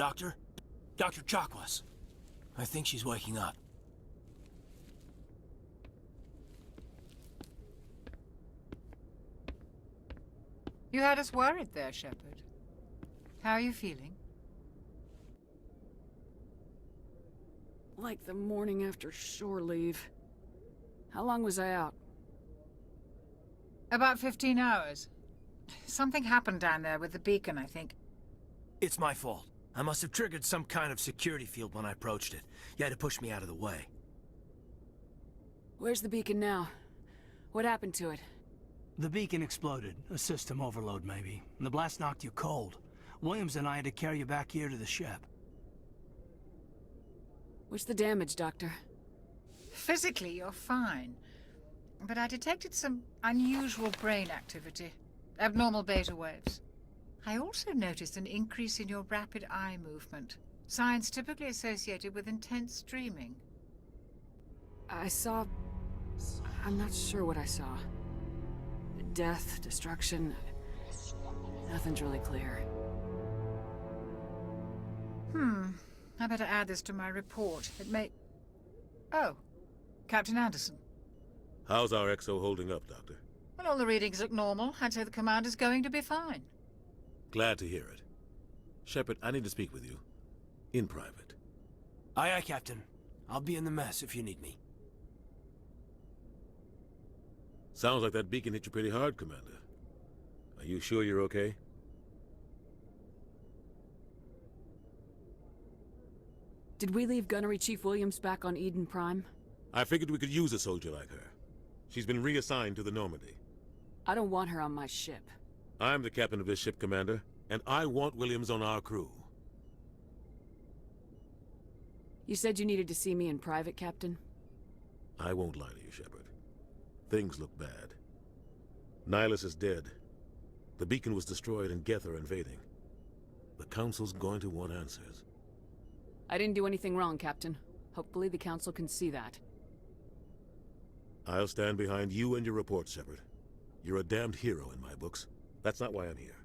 Doctor? Dr. Chakwas. I think she's waking up. You had us worried there, Shepard. How are you feeling? Like the morning after shore leave. How long was I out? About 15 hours. Something happened down there with the beacon, I think. It's my fault. I must have triggered some kind of security field when I approached it. You had to push me out of the way. Where's the beacon now? What happened to it? The beacon exploded. A system overload, maybe. And the blast knocked you cold. Williams and I had to carry you back here to the ship. What's the damage, Doctor? Physically, you're fine. But I detected some unusual brain activity. Abnormal beta waves. I also noticed an increase in your rapid eye movement. Signs typically associated with intense dreaming. I saw... I'm not sure what I saw. Death, destruction... Nothing's really clear. I better add this to my report. It may... Oh, Captain Anderson. How's our XO holding up, Doctor? Well, all the readings look normal. I'd say the commander's going to be fine. Glad to hear it. Shepard, I need to speak with you. In private. Aye, aye, Captain. I'll be in the mess if you need me. Sounds like that beacon hit you pretty hard, Commander. Are you sure you're okay? Did we leave Gunnery Chief Williams back on Eden Prime? I figured we could use a soldier like her. She's been reassigned to the Normandy. I don't want her on my ship. I'm the captain of this ship, Commander, and I want Williams on our crew. You said you needed to see me in private, Captain? I won't lie to you, Shepard. Things look bad. Nihilus is dead. The beacon was destroyed and Geth are invading. The Council's going to want answers. I didn't do anything wrong, Captain. Hopefully the Council can see that. I'll stand behind you and your report, Shepard. You're a damned hero in my books. That's not why I'm here.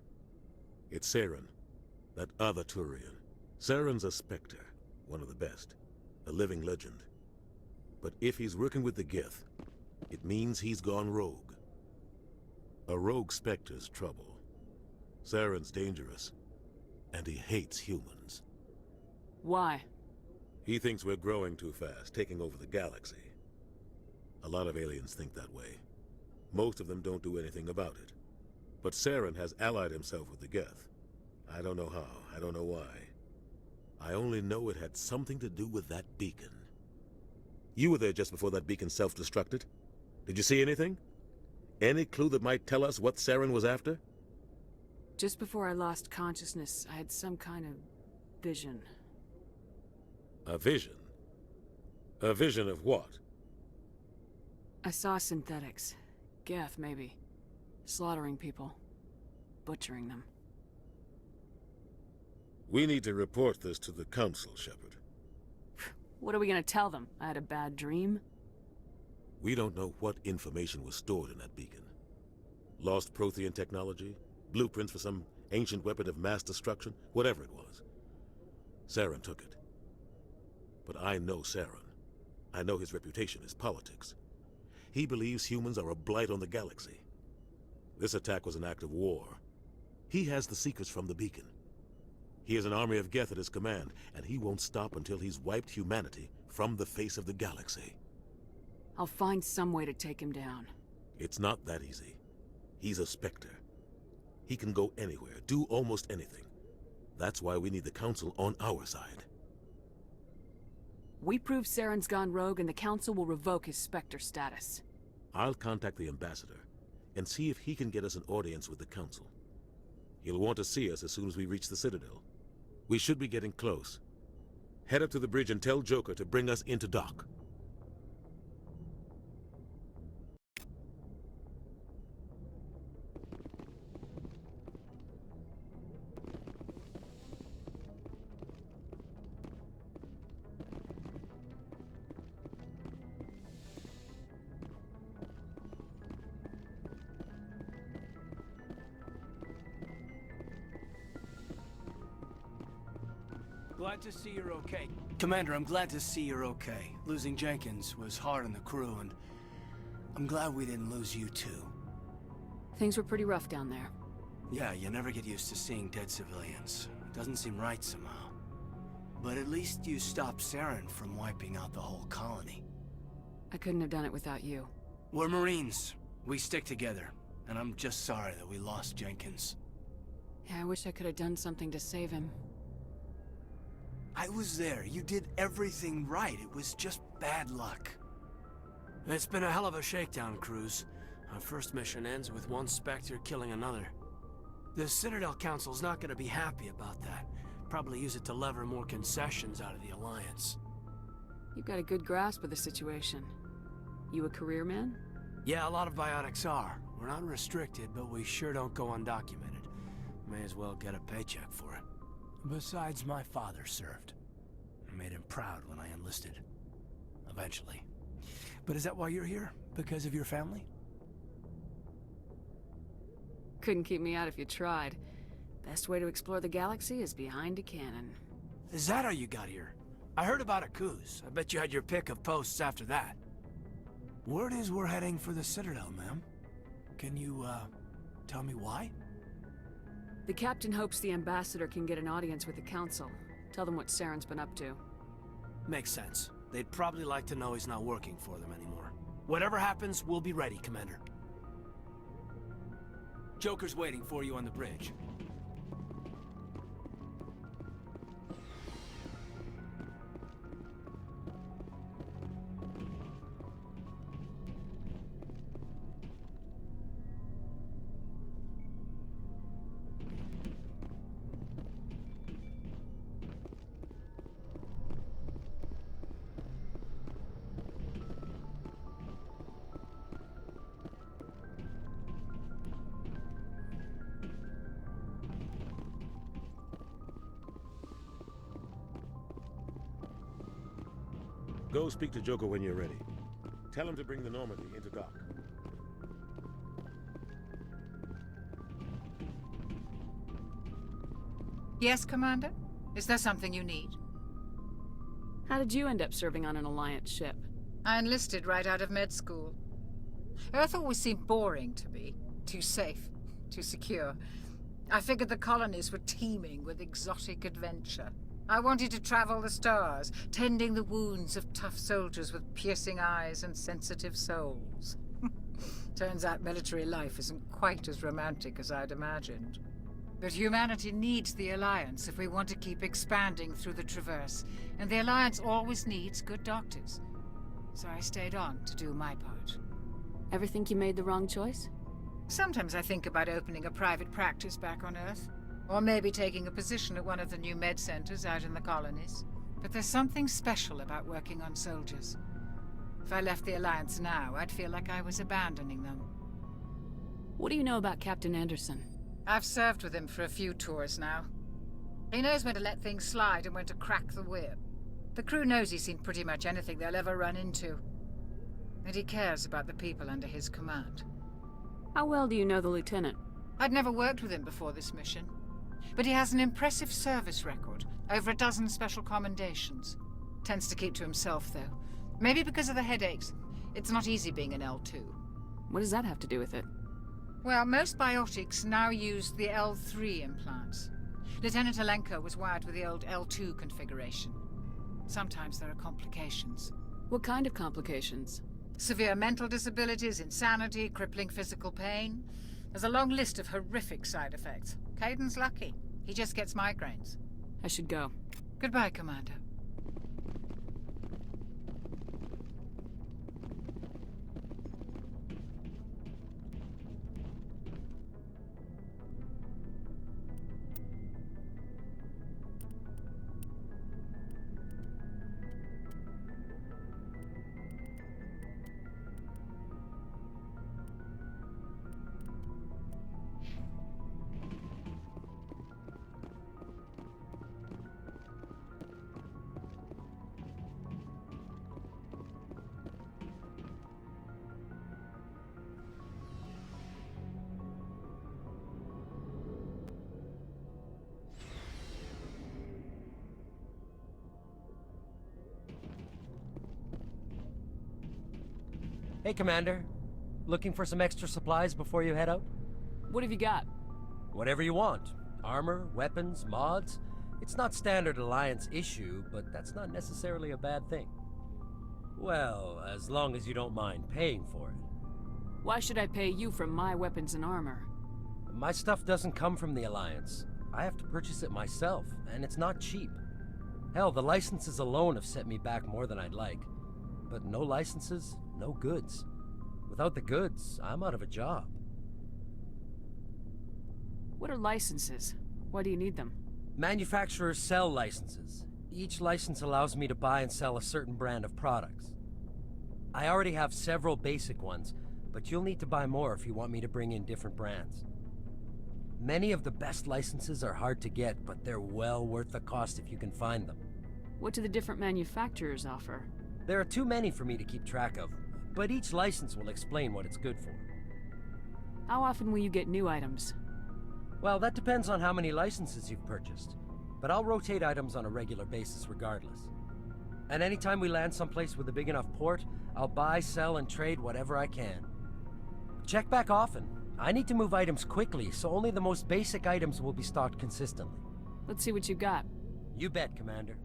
It's Saren, that other Turian. Saren's a Spectre, one of the best, a living legend. But if he's working with the Geth, it means he's gone rogue. A rogue Spectre's trouble. Saren's dangerous, and he hates humans. Why? He thinks we're growing too fast, taking over the galaxy. A lot of aliens think that way. Most of them don't do anything about it. But Saren has allied himself with the Geth. I don't know how, I don't know why. I only know it had something to do with that beacon. You were there just before that beacon self-destructed. Did you see anything? Any clue that might tell us what Saren was after? Just before I lost consciousness, I had some kind of vision. A vision? A vision of what? I saw synthetics. Geth, maybe. Slaughtering people. Butchering them. We need to report this to the Council, Shepard. What are we gonna tell them? I had a bad dream? We don't know what information was stored in that beacon. Lost Prothean technology? Blueprints for some ancient weapon of mass destruction? Whatever it was. Saren took it. But I know Saren. I know his reputation is politics. He believes humans are a blight on the galaxy. This attack was an act of war. He has the secrets from the beacon. He has an army of Geth at his command, and he won't stop until he's wiped humanity from the face of the galaxy. I'll find some way to take him down. It's not that easy. He's a Spectre. He can go anywhere, do almost anything. That's why we need the Council on our side. We prove Saren's gone rogue and the Council will revoke his Spectre status. I'll contact the Ambassador and see if he can get us an audience with the Council. He'll want to see us as soon as we reach the Citadel. We should be getting close. Head up to the bridge and tell Joker to bring us into dock. glad to see you're okay. Commander, I'm glad to see you're okay. Losing Jenkins was hard on the crew, and I'm glad we didn't lose you too. Things were pretty rough down there. Yeah, you never get used to seeing dead civilians. It doesn't seem right somehow. But at least you stopped Saren from wiping out the whole colony. I couldn't have done it without you. We're Marines. We stick together. And I'm just sorry that we lost Jenkins. Yeah, I wish I could have done something to save him. I was there. You did everything right. It was just bad luck. It's been a hell of a shakedown, Cruz. Our first mission ends with one Spectre killing another. The Citadel Council's not gonna be happy about that. Probably use it to lever more concessions out of the Alliance. You've got a good grasp of the situation. You a career man? Yeah, a lot of biotics are. We're not restricted, but we sure don't go undocumented. May as well get a paycheck for it. Besides, my father served. I made him proud when I enlisted. Eventually. But is that why you're here? Because of your family? Couldn't keep me out if you tried. Best way to explore the galaxy is behind a cannon. Is that how you got here? I heard about Akuz. I bet you had your pick of posts after that. Word is we're heading for the Citadel, ma'am. Can you, tell me why? The captain hopes the ambassador can get an audience with the council. Tell them what Saren's been up to. Makes sense. They'd probably like to know he's not working for them anymore. Whatever happens, we'll be ready, Commander. Joker's waiting for you on the bridge. Go speak to Joker when you're ready. Tell him to bring the Normandy into dock. Yes, Commander? Is there something you need? How did you end up serving on an Alliance ship? I enlisted right out of med school. Earth always seemed boring to me. Too safe, too secure. I figured the colonies were teeming with exotic adventure. I wanted to travel the stars, tending the wounds of tough soldiers with piercing eyes and sensitive souls. Turns out military life isn't quite as romantic as I'd imagined. But humanity needs the Alliance if we want to keep expanding through the Traverse, and the Alliance always needs good doctors. So I stayed on to do my part. Ever think you made the wrong choice? Sometimes I think about opening a private practice back on Earth. Or maybe taking a position at one of the new med centers out in the colonies. But there's something special about working on soldiers. If I left the Alliance now, I'd feel like I was abandoning them. What do you know about Captain Anderson? I've served with him for a few tours now. He knows when to let things slide and when to crack the whip. The crew knows he's seen pretty much anything they'll ever run into. And he cares about the people under his command. How well do you know the lieutenant? I'd never worked with him before this mission. But he has an impressive service record, over a dozen special commendations. Tends to keep to himself, though. Maybe because of the headaches. It's not easy being an L2. What does that have to do with it? Well, most biotics now use the L3 implants. Lieutenant Alenko was wired with the old L2 configuration. Sometimes there are complications. What kind of complications? Severe mental disabilities, insanity, crippling physical pain. There's a long list of horrific side effects. Caden's lucky. He just gets migraines. I should go. Goodbye, Commander. Hey, Commander. Looking for some extra supplies before you head out? What have you got? Whatever you want. Armor, weapons, mods. It's not standard Alliance issue, but that's not necessarily a bad thing. Well, as long as you don't mind paying for it. Why should I pay you for my weapons and armor? My stuff doesn't come from the Alliance. I have to purchase it myself, and it's not cheap. Hell, the licenses alone have set me back more than I'd like. But no licenses, no goods. Without the goods, I'm out of a job. What are licenses? Why do you need them? Manufacturers sell licenses. Each license allows me to buy and sell a certain brand of products. I already have several basic ones, but you'll need to buy more if you want me to bring in different brands. Many of the best licenses are hard to get, but they're well worth the cost if you can find them. What do the different manufacturers offer? There are too many for me to keep track of, but each license will explain what it's good for. How often will you get new items? Well, that depends on how many licenses you've purchased, but I'll rotate items on a regular basis regardless. And anytime we land someplace with a big enough port, I'll buy, sell, and trade whatever I can. Check back often. I need to move items quickly, so only the most basic items will be stocked consistently. Let's see what you got. You bet, Commander.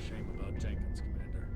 Shame about Jenkins, Commander.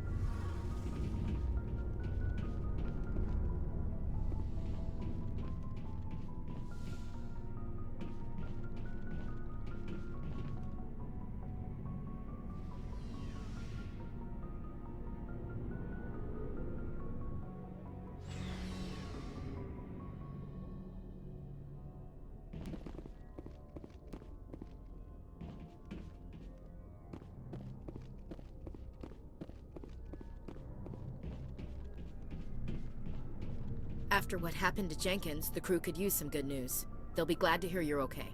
After what happened to Jenkins, the crew could use some good news. They'll be glad to hear you're okay.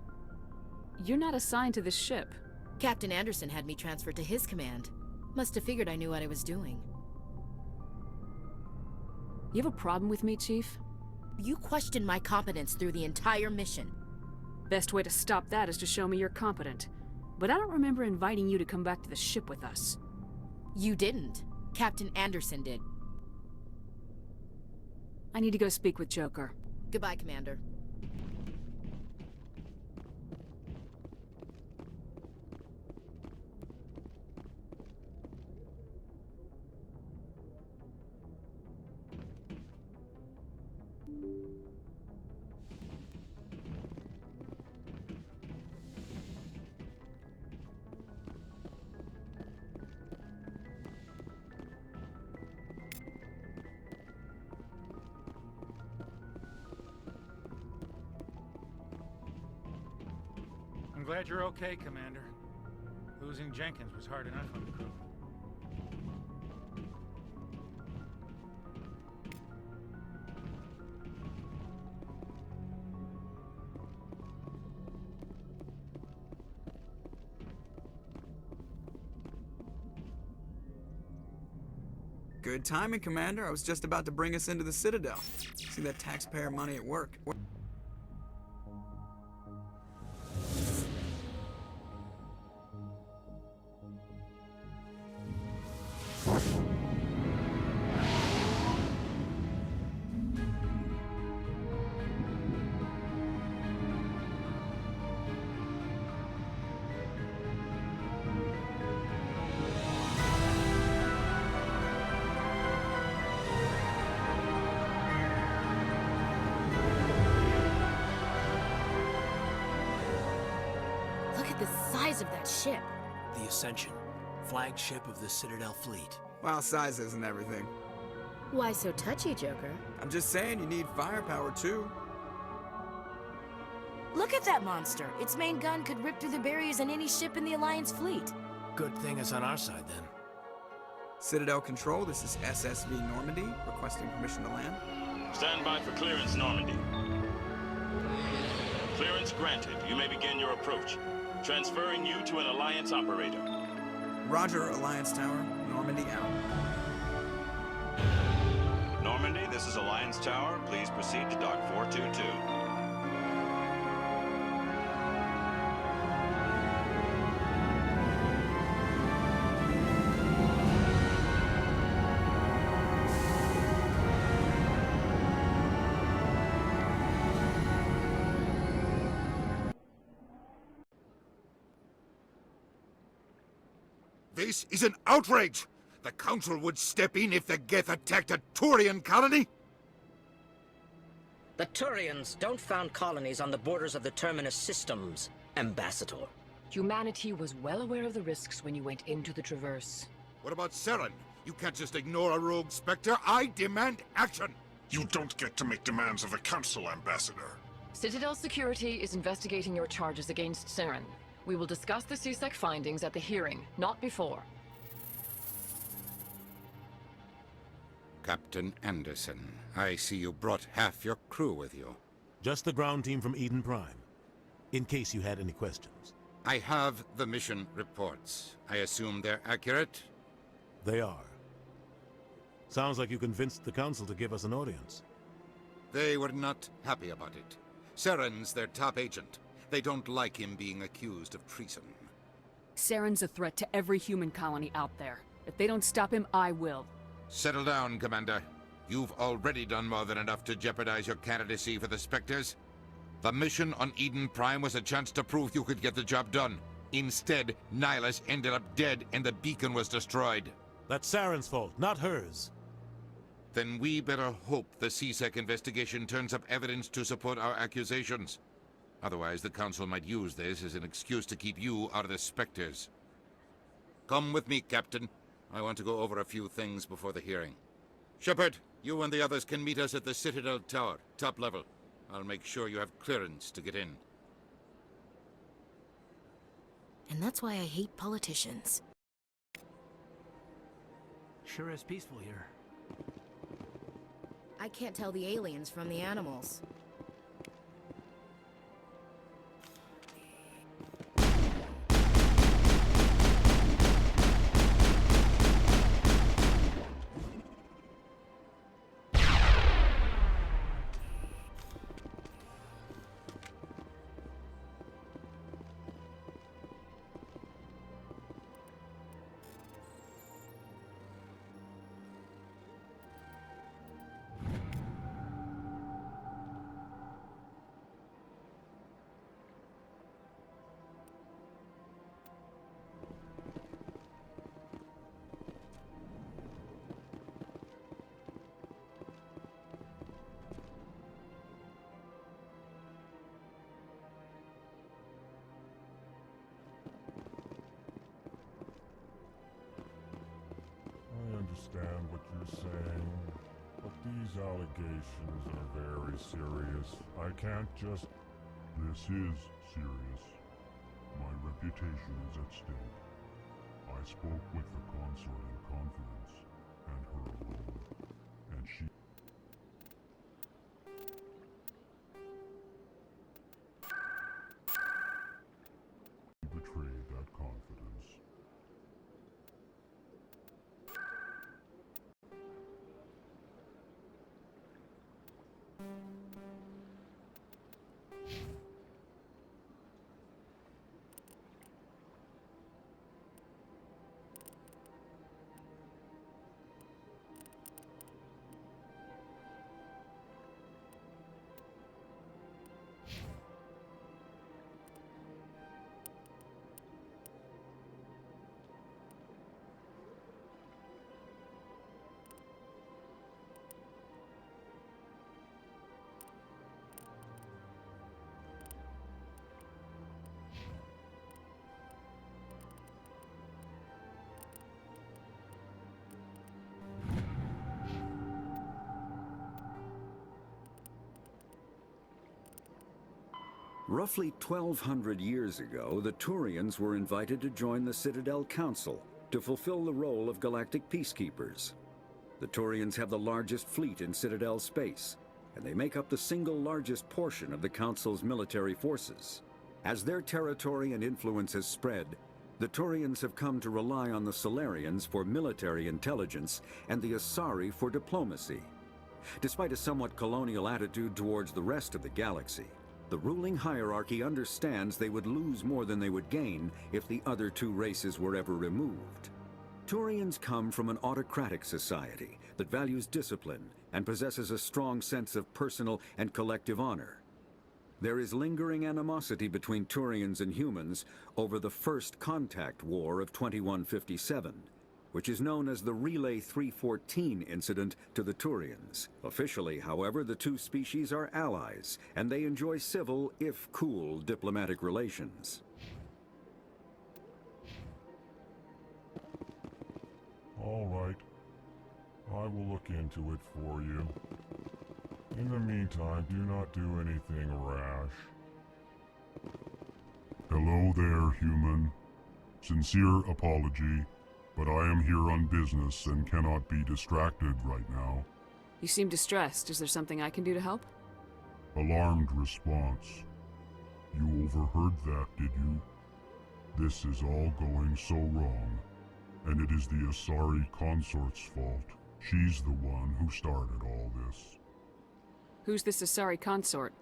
You're not assigned to this ship. Captain Anderson had me transferred to his command. Must have figured I knew what I was doing. You have a problem with me, Chief? You questioned my competence through the entire mission. Best way to stop that is to show me you're competent. But I don't remember inviting you to come back to the ship with us. You didn't. Captain Anderson did. I need to go speak with Joker. Goodbye, Commander. I'm glad you're okay, Commander. Losing Jenkins was hard enough on the crew. Good timing, Commander. I was just about to bring us into the Citadel. See that taxpayer money at work. that ship? The Ascension, flagship of the Citadel fleet. Well, size isn't everything. Why so touchy, Joker? I'm just saying you need firepower too. Look at that monster! Its main gun could rip through the barriers in any ship in the Alliance fleet. Good thing it's on our side, then. Citadel Control, this is SSV Normandy, requesting permission to land. Stand by for clearance, Normandy. Clearance granted. You may begin your approach. Transferring you to an Alliance operator. Roger, Alliance Tower. Normandy out. Normandy, this is Alliance Tower. Please proceed to Dock 422. This is an outrage! The Council would step in if the Geth attacked a Turian colony? The Turians don't found colonies on the borders of the Terminus systems, Ambassador. Humanity was well aware of the risks when you went into the Traverse. What about Saren? You can't just ignore a rogue Spectre. I demand action! You don't get to make demands of the Council, Ambassador. Citadel Security is investigating your charges against Saren. We will discuss the CSEC findings at the hearing, not before. Captain Anderson, I see you brought half your crew with you. Just the ground team from Eden Prime, in case you had any questions. I have the mission reports. I assume they're accurate? They are. Sounds like you convinced the Council to give us an audience. They were not happy about it. Saren's their top agent. They don't like him being accused of treason. Saren's a threat to every human colony out there. If they don't stop him, I will. Settle down, Commander. You've already done more than enough to jeopardize your candidacy for the Spectres. The mission on Eden Prime was a chance to prove you could get the job done. Instead, Nihilus ended up dead and the beacon was destroyed. That's Saren's fault, not hers. Then we better hope the CSEC investigation turns up evidence to support our accusations. Otherwise, the Council might use this as an excuse to keep you out of the Spectres. Come with me, Captain. I want to go over a few things before the hearing. Shepard, you and the others can meet us at the Citadel Tower, top level. I'll make sure you have clearance to get in. And that's why I hate politicians. Sure is peaceful here. I can't tell the aliens from the animals. I understand what you're saying, but these allegations are very serious. I can't just... This is serious. My reputation is at stake. I spoke with the consort in confidence, and her alone, and she... betrayed that confidence. Roughly 1,200 years ago, the Turians were invited to join the Citadel Council to fulfill the role of galactic peacekeepers. The Turians have the largest fleet in Citadel space, and they make up the single largest portion of the Council's military forces. As their territory and influence has spread, the Turians have come to rely on the Solarians for military intelligence and the Asari for diplomacy. Despite a somewhat colonial attitude towards the rest of the galaxy, the ruling hierarchy understands they would lose more than they would gain if the other two races were ever removed. Turians come from an autocratic society that values discipline and possesses a strong sense of personal and collective honor. There is lingering animosity between Turians and humans over the First Contact War of 2157, which is known as the Relay 314 incident to the Turians. Officially, however, the two species are allies, and they enjoy civil, if cool, diplomatic relations. All right. I will look into it for you. In the meantime, do not do anything rash. Hello there, human. Sincere apology, but I am here on business and cannot be distracted right now. You seem distressed. Is there something I can do to help? Alarmed response. You overheard that, did you? This is all going so wrong, and it is the Asari consort's fault. She's the one who started all this. Who's this Asari consort?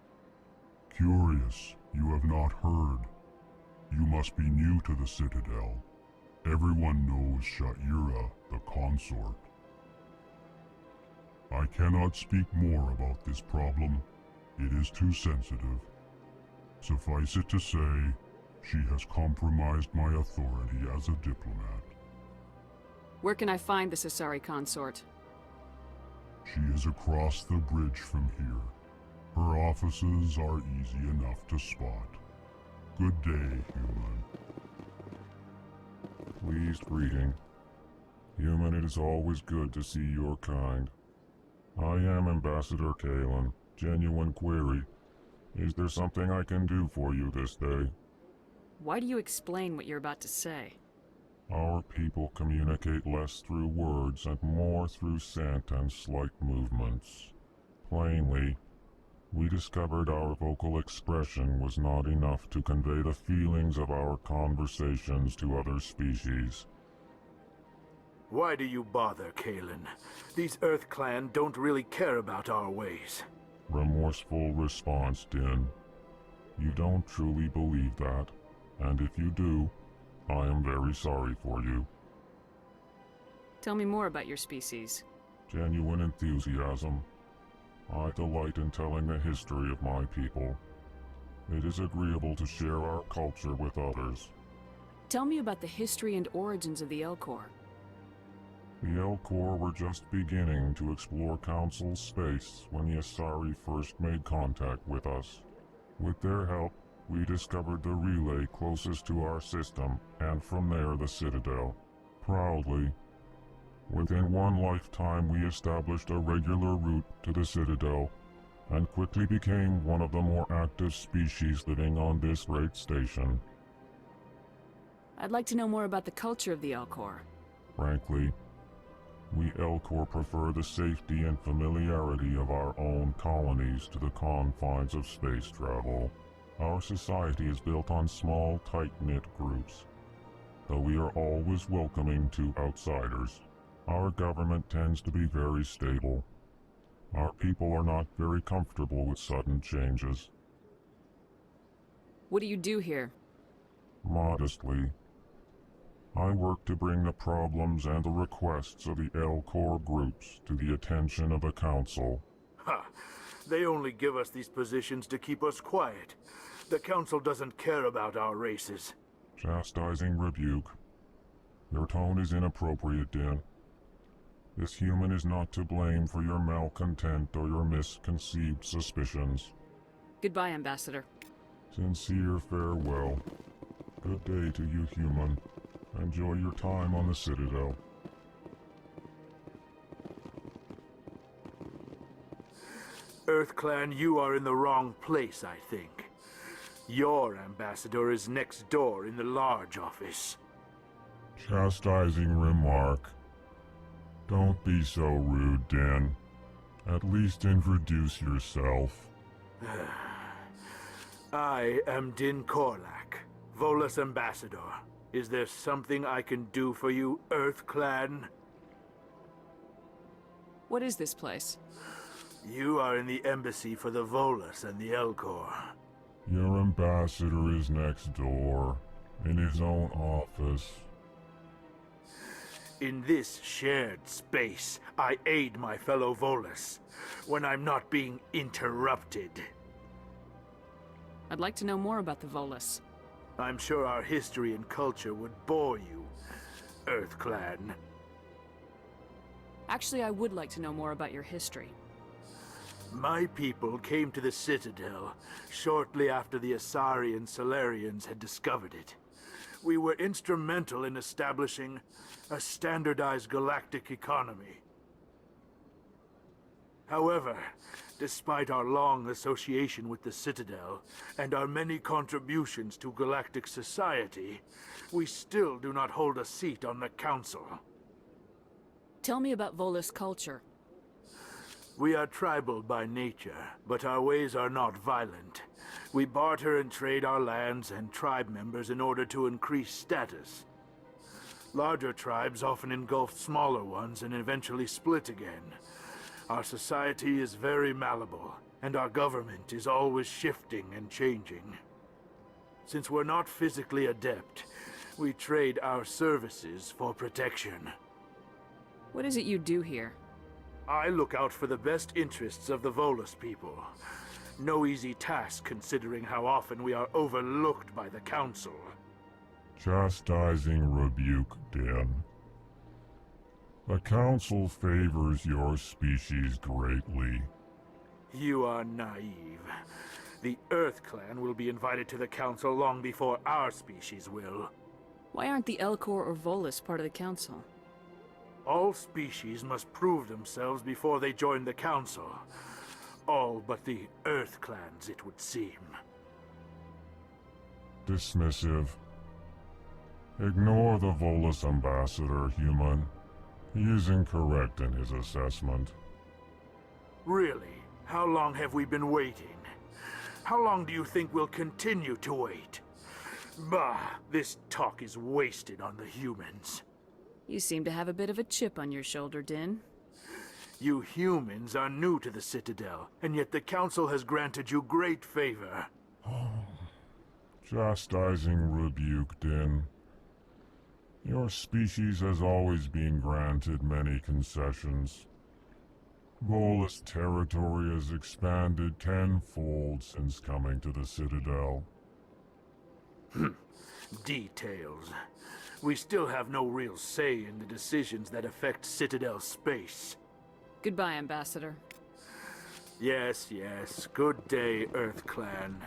Curious, you have not heard. You must be new to the Citadel. Everyone knows Sha'ira, the consort. I cannot speak more about this problem. It is too sensitive. Suffice it to say, she has compromised my authority as a diplomat. Where can I find this Asari consort? She is across the bridge from here. Her offices are easy enough to spot. Good day, human. Pleased greeting. Human, it is always good to see your kind. I am Ambassador Kalen. Genuine query. Is there something I can do for you this day? Why do you explain what you're about to say? Our people communicate less through words and more through scent and slight movements. Plainly, we discovered our vocal expression was not enough to convey the feelings of our conversations to other species. Why do you bother, Kalen? These Earth Clan don't really care about our ways. Remorseful response, Din. You don't truly believe that, and if you do, I am very sorry for you. Tell me more about your species. Genuine enthusiasm. I delight in telling the history of my people. It is agreeable to share our culture with others. Tell me about the history and origins of the Elcor. The Elcor were just beginning to explore Council space when the Asari first made contact with us. With their help, we discovered the relay closest to our system, and from there the Citadel. Proudly, within one lifetime we established a regular route to the Citadel, and quickly became one of the more active species living on this great station. I'd like to know more about the culture of the Elcor. Frankly, we Elcor prefer the safety and familiarity of our own colonies to the confines of space travel. Our society is built on small, tight-knit groups, though we are always welcoming to outsiders. Our government tends to be very stable. Our people are not very comfortable with sudden changes. What do you do here? Modestly, I work to bring the problems and the requests of the Elcor groups to the attention of the Council. Ha! They only give us these positions to keep us quiet. The Council doesn't care about our races. Chastising rebuke. Your tone is inappropriate, Din. This human is not to blame for your malcontent or your misconceived suspicions. Goodbye, Ambassador. Sincere farewell. Good day to you, human. Enjoy your time on the Citadel. Earth Clan, you are in the wrong place, I think. Your ambassador is next door in the large office. Chastising remark. Don't be so rude, Din. At least introduce yourself. I am Din Korlak, Volus ambassador. Is there something I can do for you, Earth Clan? What is this place? You are in the embassy for the Volus and the Elcor. Your ambassador is next door, in his own office. In this shared space, I aid my fellow Volus when I'm not being interrupted. I'd like to know more about the Volus. I'm sure our history and culture would bore you, Earth Clan. Actually, I would like to know more about your history. My people came to the Citadel shortly after the Asari Solarians had discovered it. We were instrumental in establishing a standardized galactic economy. However, despite our long association with the Citadel and our many contributions to galactic society, we still do not hold a seat on the Council. Tell me about Volus culture. We are tribal by nature, but our ways are not violent. We barter and trade our lands and tribe members in order to increase status. Larger tribes often engulf smaller ones and eventually split again. Our society is very malleable, and our government is always shifting and changing. Since we're not physically adept, we trade our services for protection. What is it you do here? I look out for the best interests of the Volus people. No easy task considering how often we are overlooked by the Council. Chastising rebuke, Din. The Council favors your species greatly. You are naive. The Earth Clan will be invited to the Council long before our species will. Why aren't the Elcor or Volus part of the Council? All species must prove themselves before they join the Council. All but the Earth Clans, it would seem. Dismissive. Ignore the Volus ambassador, human. He is incorrect in his assessment. Really? How long have we been waiting? How long do you think we'll continue to wait? Bah, this talk is wasted on the humans. You seem to have a bit of a chip on your shoulder, Din. You humans are new to the Citadel, and yet the Council has granted you great favor. Chastising rebuke, Din. Your species has always been granted many concessions. Volus territory has expanded tenfold since coming to the Citadel. Details. We still have no real say in the decisions that affect Citadel space. Goodbye, Ambassador. Yes, yes. Good day, Earth Clan.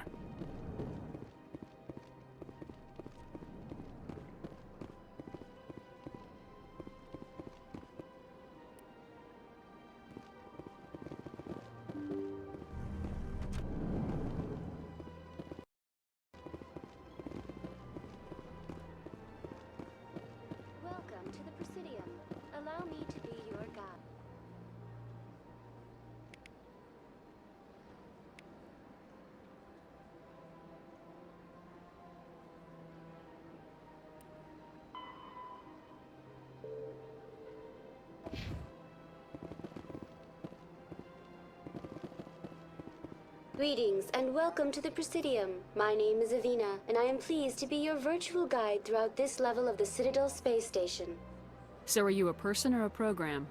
Welcome to the Presidium. Allow me to be your guide. Greetings and welcome to the Presidium. My name is Avina, and I am pleased to be your virtual guide throughout this level of the Citadel space station. So are you a person or a program?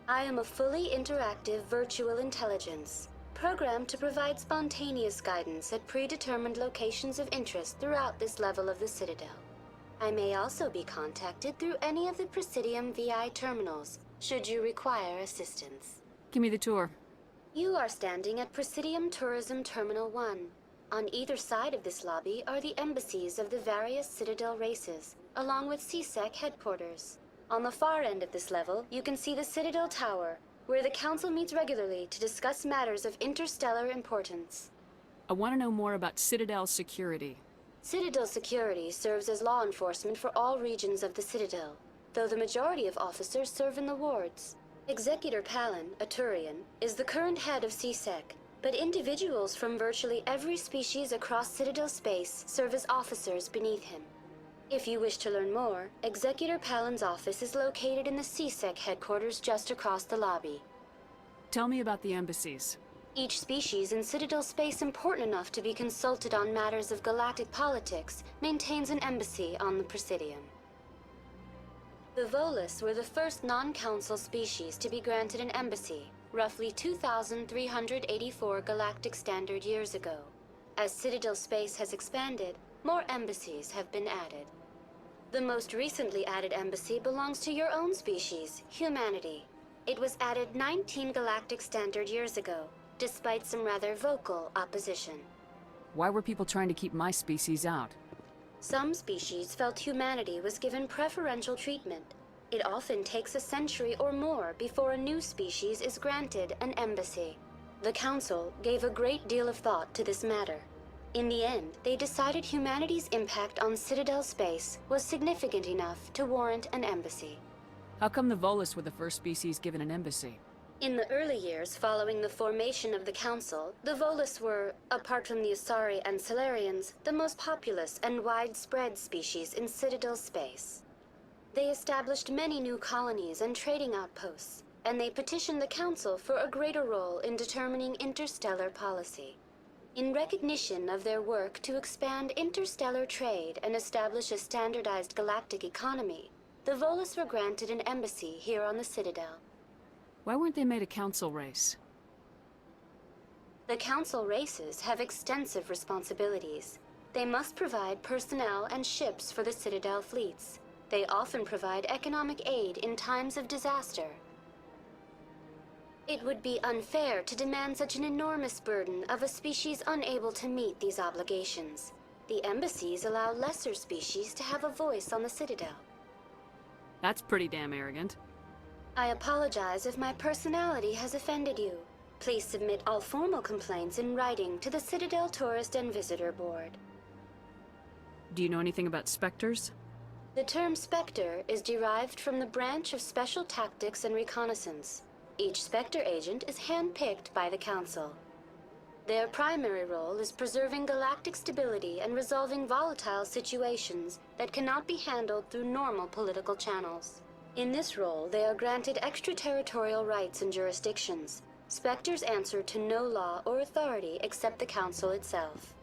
I am a fully interactive virtual intelligence, programmed to provide spontaneous guidance at predetermined locations of interest throughout this level of the Citadel. I may also be contacted through any of the Presidium VI terminals, should you require assistance. Give me the tour. You are standing at Presidium Tourism Terminal 1. On either side of this lobby are the embassies of the various Citadel races, along with CSEC headquarters. On the far end of this level, you can see the Citadel Tower, where the Council meets regularly to discuss matters of interstellar importance. I want to know more about Citadel security. Citadel security serves as law enforcement for all regions of the Citadel, though the majority of officers serve in the wards. Executor Palin, a Turian, is the current head of CSEC, but individuals from virtually every species across Citadel space serve as officers beneath him. If you wish to learn more, Executor Palin's office is located in the CSEC headquarters just across the lobby. Tell me about the embassies. Each species in Citadel space important enough to be consulted on matters of galactic politics maintains an embassy on the Presidium. The Volus were the first non-council species to be granted an embassy, roughly 2,384 galactic standard years ago. As Citadel space has expanded, more embassies have been added. The most recently added embassy belongs to your own species, humanity. It was added 19 galactic standard years ago, despite some rather vocal opposition. Why were people trying to keep my species out? Some species felt humanity was given preferential treatment. It often takes a century or more before a new species is granted an embassy. The Council gave a great deal of thought to this matter. In the end, they decided humanity's impact on Citadel space was significant enough to warrant an embassy. How come the Volus were the first species given an embassy? In the early years following the formation of the Council, the Volus were, apart from the Asari and Salarians, the most populous and widespread species in Citadel space. They established many new colonies and trading outposts, and they petitioned the Council for a greater role in determining interstellar policy. In recognition of their work to expand interstellar trade and establish a standardized galactic economy, the Volus were granted an embassy here on the Citadel. Why weren't they made a council race? The Council races have extensive responsibilities. They must provide personnel and ships for the Citadel fleets. They often provide economic aid in times of disaster. It would be unfair to demand such an enormous burden of a species unable to meet these obligations. The embassies allow lesser species to have a voice on the Citadel. That's pretty damn arrogant. I apologize if my personality has offended you. Please submit all formal complaints in writing to the Citadel Tourist and Visitor Board. Do you know anything about specters? The term Spectre is derived from the branch of Special Tactics and Reconnaissance. Each Spectre agent is handpicked by the Council. Their primary role is preserving galactic stability and resolving volatile situations that cannot be handled through normal political channels. In this role, they are granted extraterritorial rights and jurisdictions. Spectres answer to no law or authority except the Council itself.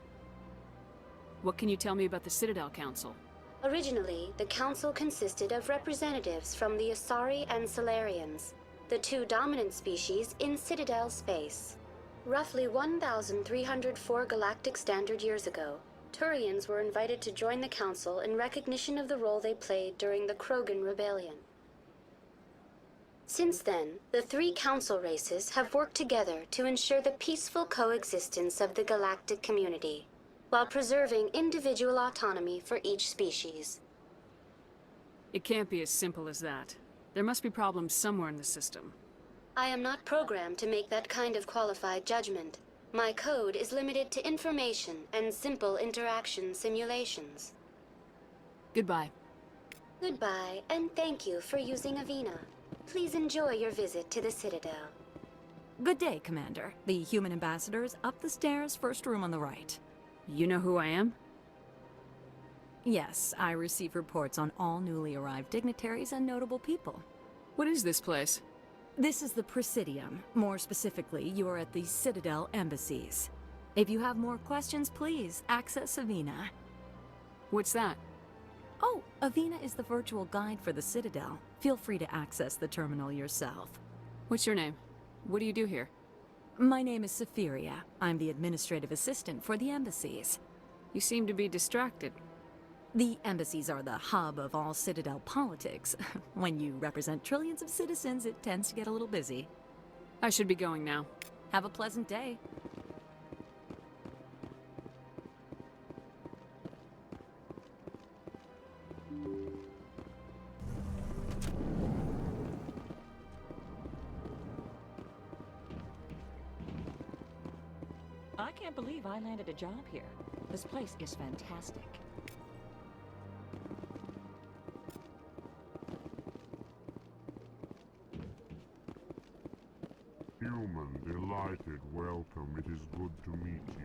What can you tell me about the Citadel Council? Originally, the Council consisted of representatives from the Asari and Salarians, the two dominant species in Citadel space. Roughly 1,304 galactic standard years ago, Turians were invited to join the Council in recognition of the role they played during the Krogan Rebellion. Since then, the three Council races have worked together to ensure the peaceful coexistence of the galactic community, while preserving individual autonomy for each species. It can't be as simple as that. There must be problems somewhere in the system. I am not programmed to make that kind of qualified judgment. My code is limited to information and simple interaction simulations. Goodbye. Goodbye, and thank you for using Avina. Please enjoy your visit to the Citadel. Good day, Commander. The human ambassador is up the stairs, first room on the right. You know who I am? Yes, I receive reports on all newly arrived dignitaries and notable people. What is this place? This is the Presidium. More specifically, you are at the Citadel embassies. If you have more questions, please access Avina. What's that? Oh, Avina is the virtual guide for the Citadel. Feel free to access the terminal yourself. What's your name? What do you do here? My name is Safiria. I'm the administrative assistant for the embassies. You seem to be distracted. The embassies are the hub of all Citadel politics. When you represent trillions of citizens, it tends to get a little busy. I should be going now. Have a pleasant day. I can't believe I landed a job here. This place is fantastic. Human, delighted, welcome. It is good to meet you.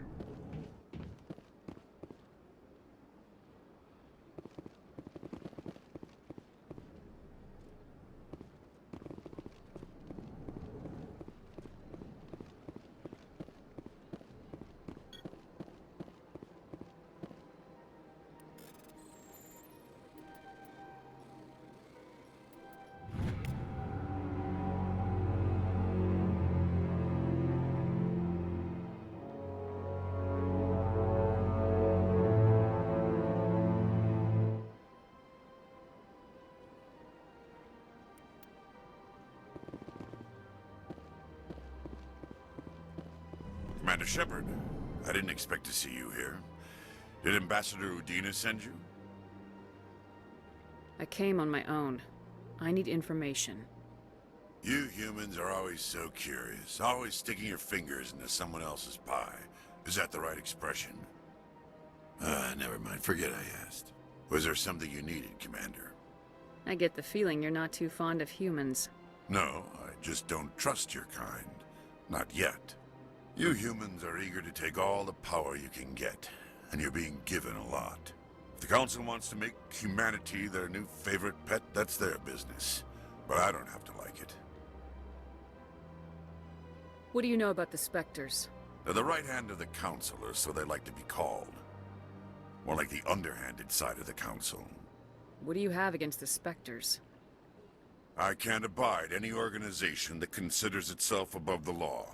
Commander Shepard, I didn't expect to see you here. Did Ambassador Udina send you? I came on my own. I need information. You humans are always so curious, always sticking your fingers into someone else's pie. Is that the right expression? Never mind. Forget I asked. Was there something you needed, Commander? I get the feeling you're not too fond of humans. No, I just don't trust your kind. Not yet. You humans are eager to take all the power you can get, and you're being given a lot. If the Council wants to make humanity their new favorite pet, that's their business. But I don't have to like it. What do you know about the Spectres? They're the right hand of the Council, or so they like to be called. More like the underhanded side of the Council. What do you have against the Spectres? I can't abide any organization that considers itself above the law.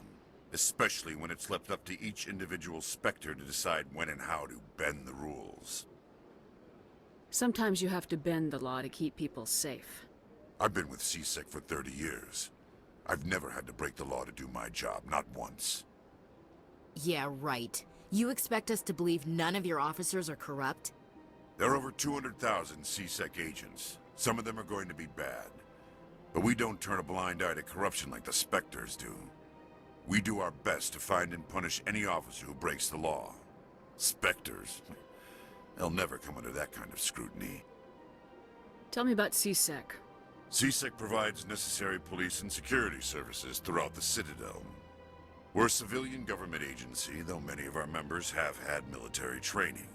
Especially when it's left up to each individual Spectre to decide when and how to bend the rules. Sometimes you have to bend the law to keep people safe. I've been with CSEC for 30 years. I've never had to break the law to do my job, not once. Yeah, right. You expect us to believe none of your officers are corrupt? There are over 200,000 CSEC agents. Some of them are going to be bad. But we don't turn a blind eye to corruption like the Spectres do. We do our best to find and punish any officer who breaks the law. Spectres. They'll never come under that kind of scrutiny. Tell me about CSEC. CSEC provides necessary police and security services throughout the Citadel. We're a civilian government agency, though many of our members have had military training.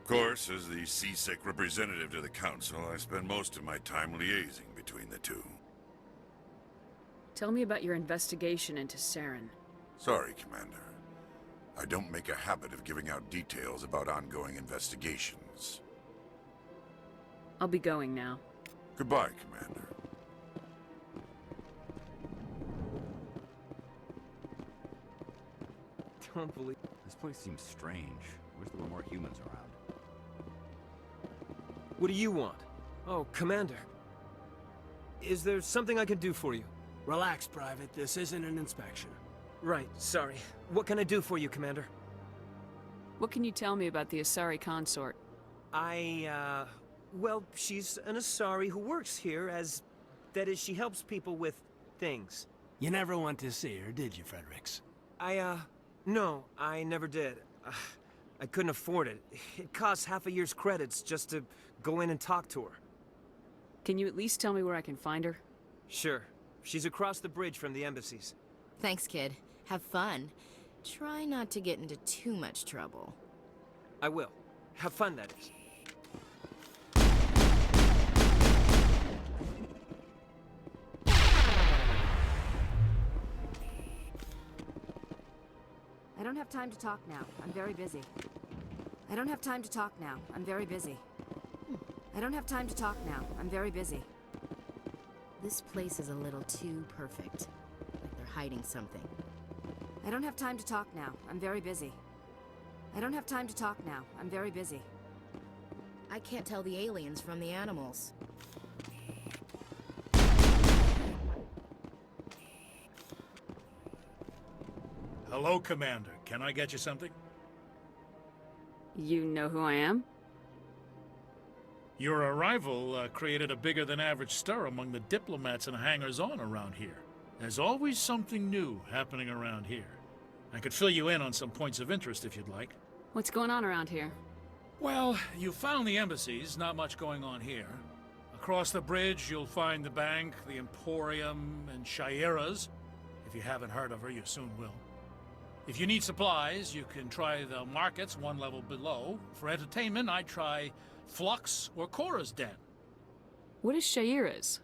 Of course, as the CSEC representative to the Council, I spend most of my time liaising between the two. Tell me about your investigation into Saren. Sorry, Commander. I don't make a habit of giving out details about ongoing investigations. I'll be going now. Goodbye, Commander. Don't believe... This place seems strange. Wish there were more humans around. What do you want? Oh, Commander. Is there something I can do for you? Relax, Private. This isn't an inspection. Right, sorry. What can I do for you, Commander? What can you tell me about the Asari consort? Well, she's an Asari who works here as... That is, she helps people with things. You never went to see her, did you, Fredericks? No, I never did. I couldn't afford it. It costs half a year's credits just to go in and talk to her. Can you at least tell me where I can find her? Sure. She's across the bridge from the embassies. Thanks, kid. Have fun. Try not to get into too much trouble. I will. Have fun, that is. I don't have time to talk now. I'm very busy. I don't have time to talk now. I'm very busy. I don't have time to talk now. I'm very busy. This place is a little too perfect. Like they're hiding something. I don't have time to talk now. I'm very busy. I don't have time to talk now. I'm very busy. I can't tell the aliens from the animals. Hello, Commander. Can I get you something? You know who I am? Your arrival created a bigger-than-average stir among the diplomats and hangers-on around here. There's always something new happening around here. I could fill you in on some points of interest if you'd like. What's going on around here? Well, you found the embassies, not much going on here. Across the bridge, you'll find the bank, the Emporium, and Shayera's. If you haven't heard of her, you soon will. If you need supplies, you can try the markets one level below. For entertainment, I'd try Flux or Cora's Den. What is Shayera's?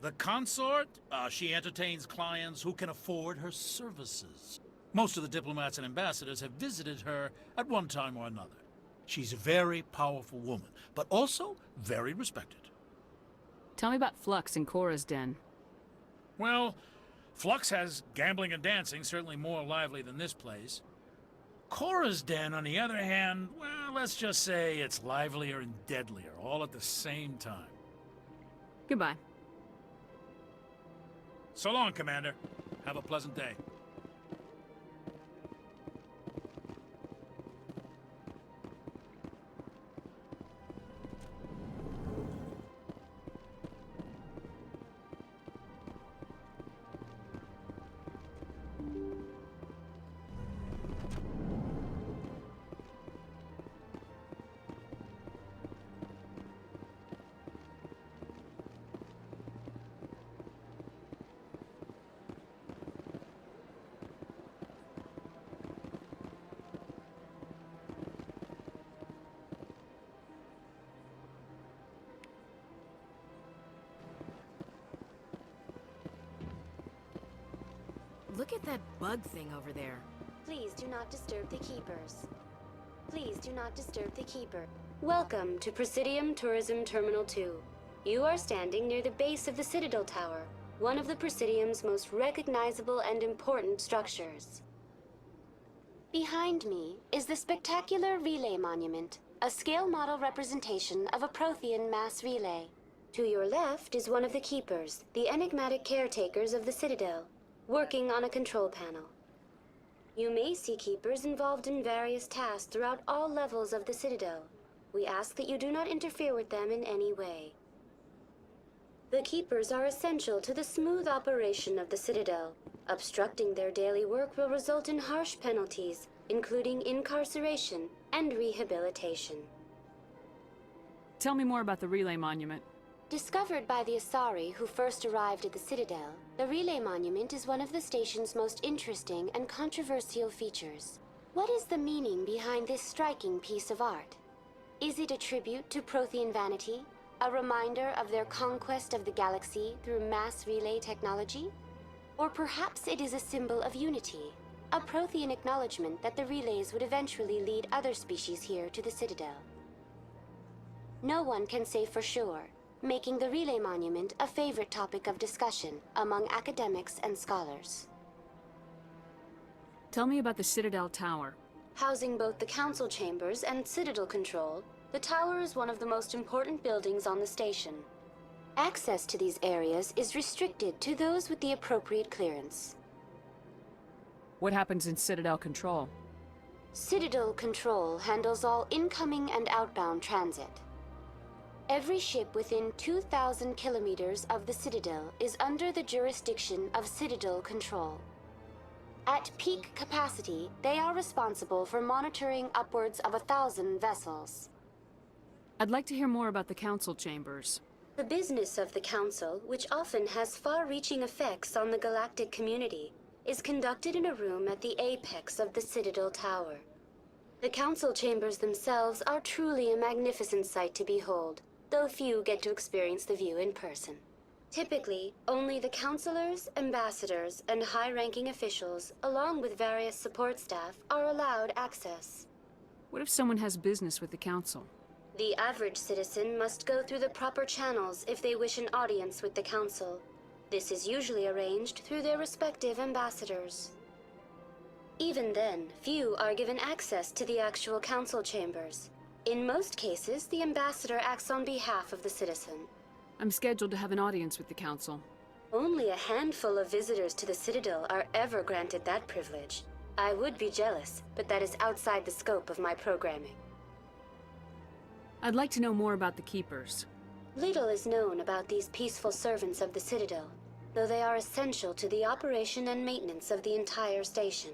The consort, she entertains clients who can afford her services. Most of the diplomats and ambassadors have visited her at one time or another. She's a very powerful woman, but also very respected. Tell me about Flux and Cora's Den. Well, Flux has gambling and dancing, certainly more lively than this place. Cora's Den, on the other hand, well, let's just say it's livelier and deadlier, all at the same time. Goodbye. So long, Commander. Have a pleasant day. Look at that bug thing over there. Please do not disturb the keepers. Please do not disturb the keeper. Welcome to Presidium Tourism Terminal 2. You are standing near the base of the Citadel Tower, one of the Presidium's most recognizable and important structures. Behind me is the spectacular Relay Monument, a scale model representation of a Prothean mass relay. To your left is one of the keepers, the enigmatic caretakers of the Citadel, working on a control panel. You may see keepers involved in various tasks throughout all levels of the Citadel. We ask that you do not interfere with them in any way. The keepers are essential to the smooth operation of the Citadel. Obstructing their daily work will result in harsh penalties, including incarceration and rehabilitation. Tell me more about the Relay Monument. Discovered by the Asari who first arrived at the Citadel, the Relay Monument is one of the station's most interesting and controversial features. What is the meaning behind this striking piece of art? Is it a tribute to Prothean vanity? A reminder of their conquest of the galaxy through mass relay technology? Or perhaps it is a symbol of unity, a Prothean acknowledgement that the relays would eventually lead other species here to the Citadel. No one can say for sure, making the Relay Monument a favorite topic of discussion among academics and scholars. Tell me about the Citadel Tower. Housing both the council chambers and Citadel control, the tower is one of the most important buildings on the station. Access to these areas is restricted to those with the appropriate clearance. What happens in Citadel Control? Citadel Control handles all incoming and outbound transit. Every ship within 2,000 kilometers of the Citadel is under the jurisdiction of Citadel Control. At peak capacity, they are responsible for monitoring upwards of 1,000 vessels. I'd like to hear more about the council chambers. The business of the Council, which often has far-reaching effects on the galactic community, is conducted in a room at the apex of the Citadel Tower. The Council chambers themselves are truly a magnificent sight to behold, though few get to experience the view in person. Typically, only the councilors, ambassadors, and high-ranking officials, along with various support staff, are allowed access. What if someone has business with the council? The average citizen must go through the proper channels if they wish an audience with the council. This is usually arranged through their respective ambassadors. Even then, few are given access to the actual council chambers. In most cases, the ambassador acts on behalf of the citizen. I'm scheduled to have an audience with the council. Only a handful of visitors to the Citadel are ever granted that privilege. I would be jealous, but that is outside the scope of my programming. I'd like to know more about the Keepers. Little is known about these peaceful servants of the Citadel, though they are essential to the operation and maintenance of the entire station.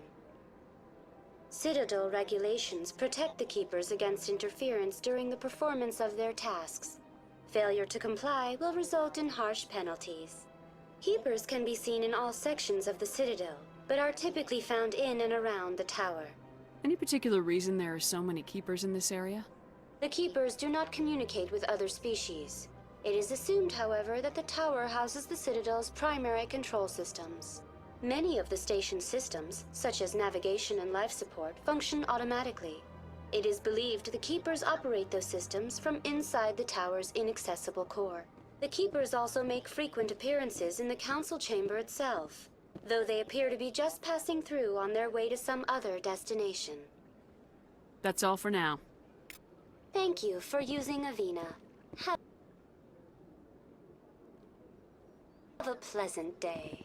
Citadel regulations protect the Keepers against interference during the performance of their tasks. Failure to comply will result in harsh penalties. Keepers can be seen in all sections of the Citadel, but are typically found in and around the tower. Any particular reason there are so many Keepers in this area? The Keepers do not communicate with other species. It is assumed, however, that the tower houses the Citadel's primary control systems. Many of the station's systems, such as navigation and life support, function automatically. It is believed the Keepers operate those systems from inside the tower's inaccessible core. The Keepers also make frequent appearances in the Council chamber itself, though they appear to be just passing through on their way to some other destination. That's all for now. Thank you for using Avina. Have a pleasant day.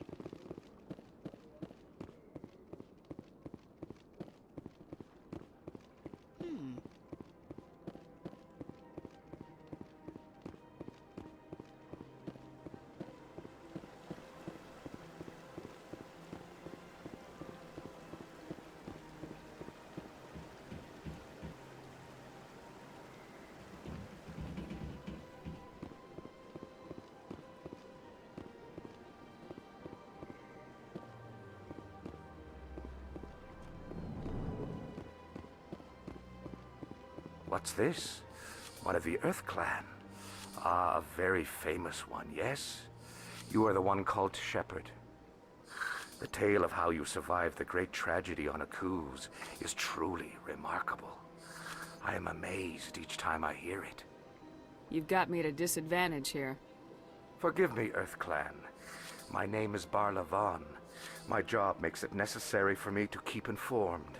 What's this? One of the Earth Clan. Ah, a very famous one, yes? You are the one called Shepard. The tale of how you survived the great tragedy on Akuz is truly remarkable. I am amazed each time I hear it. You've got me at a disadvantage here. Forgive me, Earth Clan. My name is Barla Vaughn. My job makes it necessary for me to keep informed.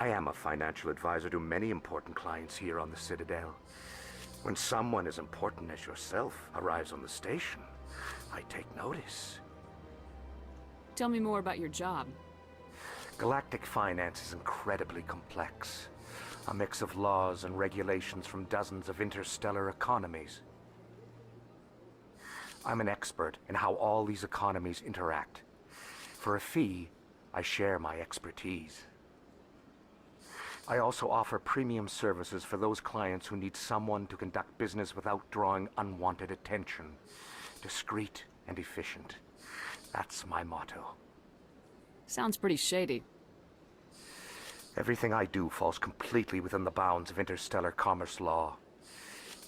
I am a financial advisor to many important clients here on the Citadel. When someone as important as yourself arrives on the station, I take notice. Tell me more about your job. Galactic finance is incredibly complex. A mix of laws and regulations from dozens of interstellar economies. I'm an expert in how all these economies interact. For a fee, I share my expertise. I also offer premium services for those clients who need someone to conduct business without drawing unwanted attention. Discreet and efficient. That's my motto. Sounds pretty shady. Everything I do falls completely within the bounds of interstellar commerce law.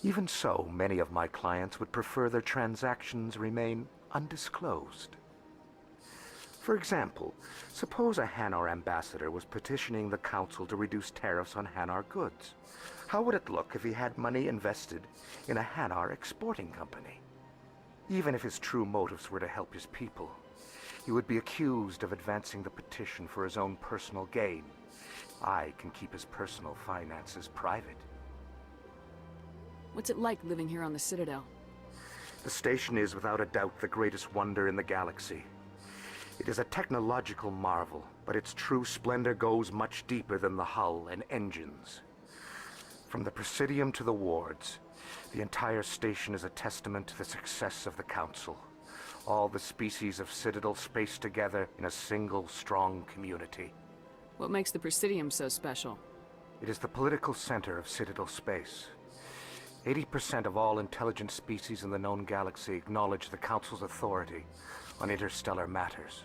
Even so, many of my clients would prefer their transactions remain undisclosed. For example, suppose a Hanar ambassador was petitioning the Council to reduce tariffs on Hanar goods. How would it look if he had money invested in a Hanar exporting company? Even if his true motives were to help his people, he would be accused of advancing the petition for his own personal gain. I can keep his personal finances private. What's it like living here on the Citadel? The station is without a doubt the greatest wonder in the galaxy. It is a technological marvel, but its true splendor goes much deeper than the hull and engines. From the Presidium to the wards, the entire station is a testament to the success of the Council. All the species of Citadel spaced together in a single strong community. What makes the Presidium so special? It is the political center of Citadel space. 80% of all intelligent species in the known galaxy acknowledge the Council's authority on interstellar matters.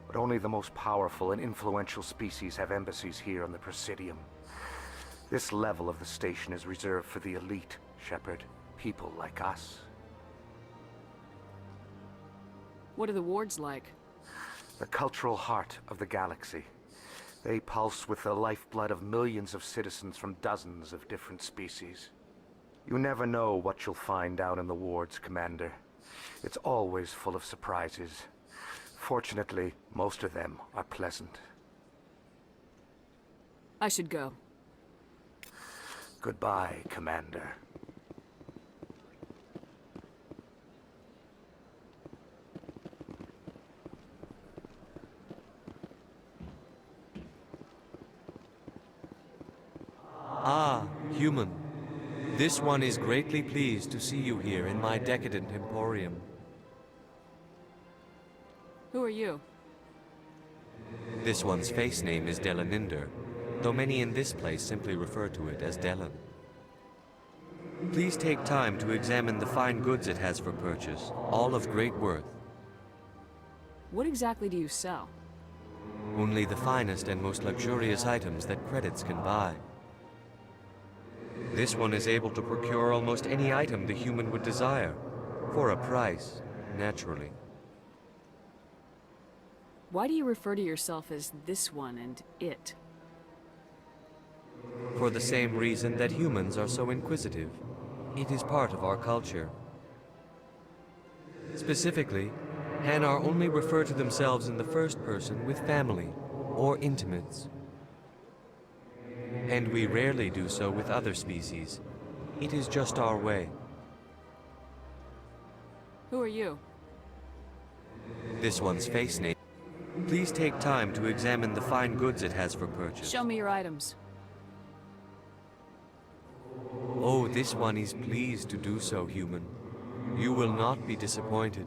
But only the most powerful and influential species have embassies here on the Presidium. This level of the station is reserved for the elite, Shepard. People like us. What are the wards like? The cultural heart of the galaxy. They pulse with the lifeblood of millions of citizens from dozens of different species. You never know what you'll find down in the wards, Commander. It's always full of surprises. Fortunately, most of them are pleasant. I should go. Goodbye, Commander. Ah, human. This one is greatly pleased to see you here in my decadent emporium. Who are you? This one's face name is Delaninder, though many in this place simply refer to it as Delan. Please take time to examine the fine goods it has for purchase, all of great worth. What exactly do you sell? Only the finest and most luxurious items that credits can buy. This one is able to procure almost any item the human would desire, for a price, naturally. Why do you refer to yourself as this one and it? For the same reason that humans are so inquisitive. It is part of our culture. Specifically, Hanar only refer to themselves in the first person with family or intimates. And we rarely do so with other species. It is just our way. Who are you? This one's face name. Please take time to examine the fine goods it has for purchase. Show me your items. Oh, this one is pleased to do so, human. You will not be disappointed.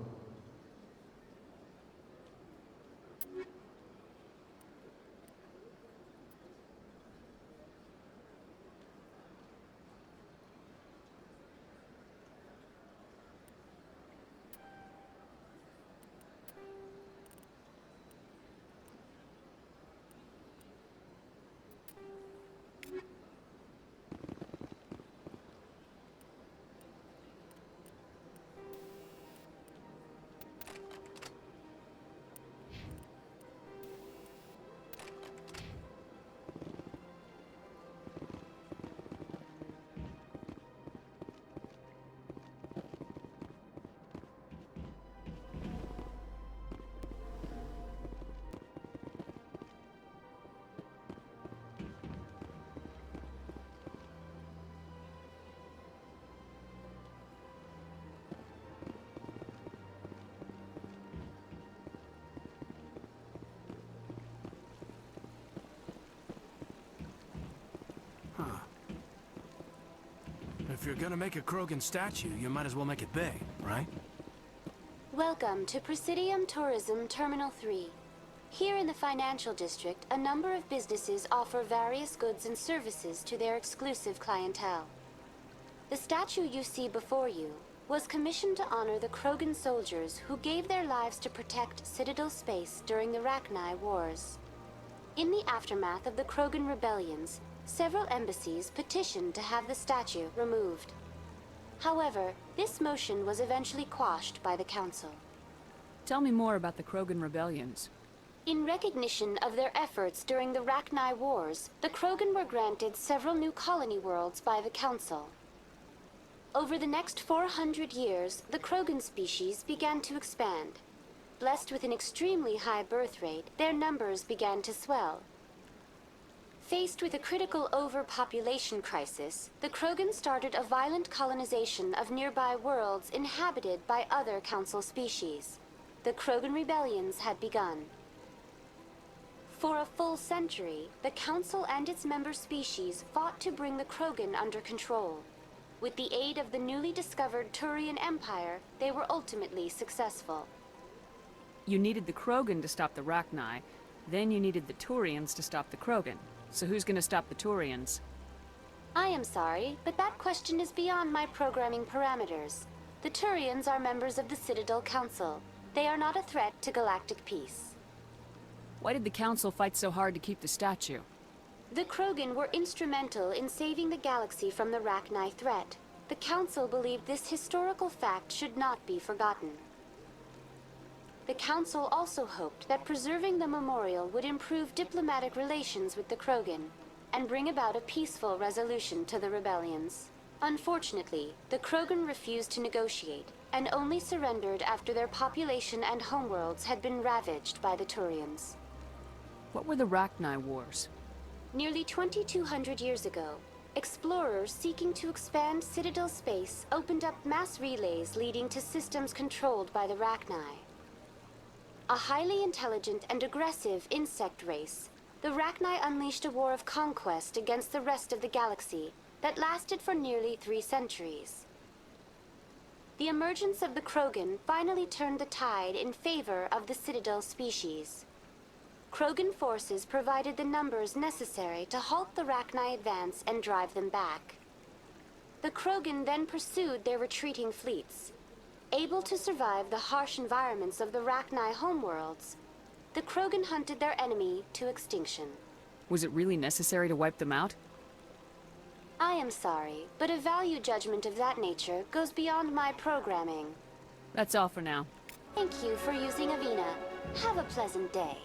If you're gonna make a Krogan statue, you might as well make it big, right? Welcome to Presidium Tourism Terminal 3. Here in the financial district, a number of businesses offer various goods and services to their exclusive clientele. The statue you see before you was commissioned to honor the Krogan soldiers who gave their lives to protect Citadel space during the Rachni Wars. In the aftermath of the Krogan rebellions, several embassies petitioned to have the statue removed. However, this motion was eventually quashed by the Council. Tell me more about the Krogan rebellions. In recognition of their efforts during the Rachni Wars, the Krogan were granted several new colony worlds by the Council. Over the next 400 years, the Krogan species began to expand. Blessed with an extremely high birth rate, their numbers began to swell. Faced with a critical overpopulation crisis, the Krogan started a violent colonization of nearby worlds inhabited by other Council species. The Krogan rebellions had begun. For a full century, the Council and its member species fought to bring the Krogan under control. With the aid of the newly discovered Turian Empire, they were ultimately successful. You needed the Krogan to stop the Rachni, then you needed the Turians to stop the Krogan. So who's gonna stop the Turians? I am sorry, but that question is beyond my programming parameters. The Turians are members of the Citadel Council. They are not a threat to galactic peace. Why did the Council fight so hard to keep the statue? The Krogan were instrumental in saving the galaxy from the Rachni threat. The Council believed this historical fact should not be forgotten. The Council also hoped that preserving the memorial would improve diplomatic relations with the Krogan and bring about a peaceful resolution to the rebellions. Unfortunately, the Krogan refused to negotiate and only surrendered after their population and homeworlds had been ravaged by the Turians. What were the Rachni Wars? Nearly 2,200 years ago, explorers seeking to expand Citadel space opened up mass relays leading to systems controlled by the Rachni. A highly intelligent and aggressive insect race, the Rachni unleashed a war of conquest against the rest of the galaxy that lasted for nearly 3 centuries. The emergence of the Krogan finally turned the tide in favor of the Citadel species. Krogan forces provided the numbers necessary to halt the Rachni advance and drive them back. The Krogan then pursued their retreating fleets. Able to survive the harsh environments of the Rachni homeworlds, the Krogan hunted their enemy to extinction. Was it really necessary to wipe them out? I am sorry, but a value judgment of that nature goes beyond my programming. That's all for now. Thank you for using Avina. Have a pleasant day.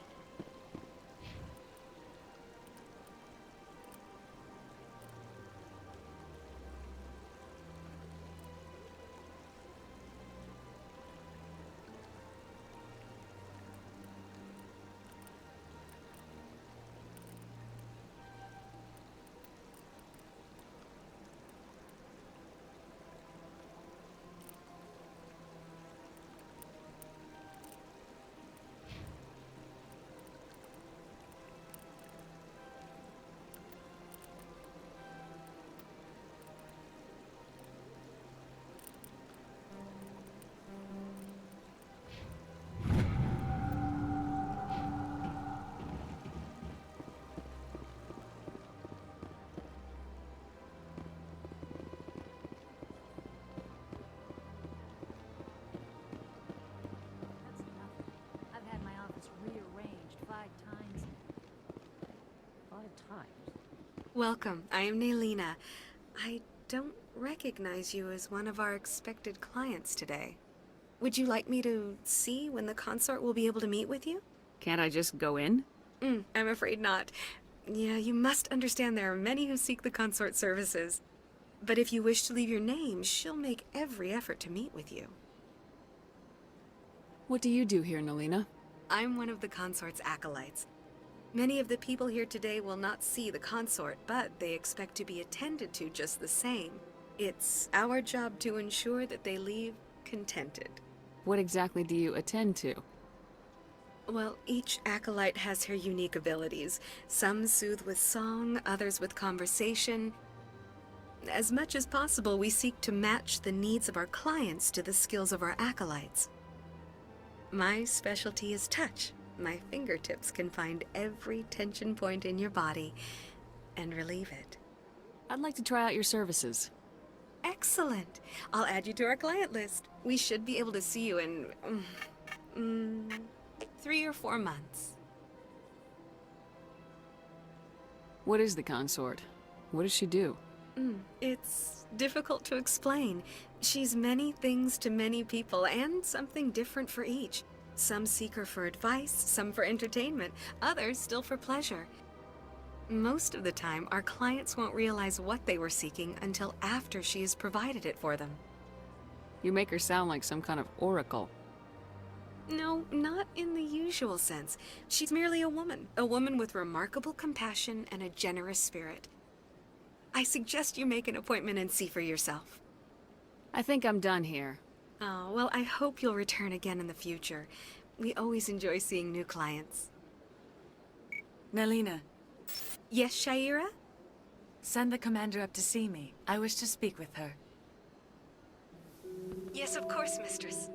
Welcome. I am Naylina. I don't recognize you as one of our expected clients today. Would you like me to see when the consort will be able to meet with you? Can't I just go in? I'm afraid not. Yeah, you must understand there are many who seek the consort services. But if you wish to leave your name, she'll make every effort to meet with you. What do you do here, Naylina? I'm one of the consort's acolytes. Many of the people here today will not see the consort, but they expect to be attended to just the same. It's our job to ensure that they leave contented. What exactly do you attend to? Well, each acolyte has her unique abilities. Some soothe with song, others with conversation. As much as possible, we seek to match the needs of our clients to the skills of our acolytes. My specialty is touch. My fingertips can find every tension point in your body and relieve it. I'd like to try out your services. Excellent. I'll add you to our client list. We should be able to see you in 3 or 4 months. What is the consort? What does she do? It's difficult to explain. She's many things to many people, and something different for each. Some seek her for advice, some for entertainment, others still for pleasure. Most of the time, our clients won't realize what they were seeking until after she has provided it for them. You make her sound like some kind of oracle. No, not in the usual sense. She's merely a woman with remarkable compassion and a generous spirit. I suggest you make an appointment and see for yourself. I think I'm done here. Oh, well, I hope you'll return again in the future. We always enjoy seeing new clients. Naylina. Yes, Shaira? Send the commander up to see me. I wish to speak with her. Yes, of course, mistress.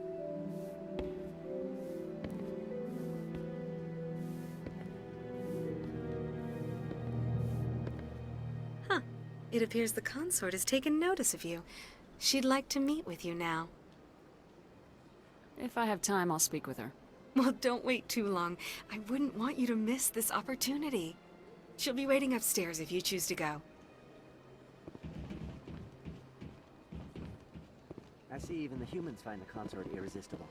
Huh. It appears the consort has taken notice of you. She'd like to meet with you now. If I have time, I'll speak with her. Well, don't wait too long. I wouldn't want you to miss this opportunity. She'll be waiting upstairs if you choose to go. I see even the humans find the consort irresistible.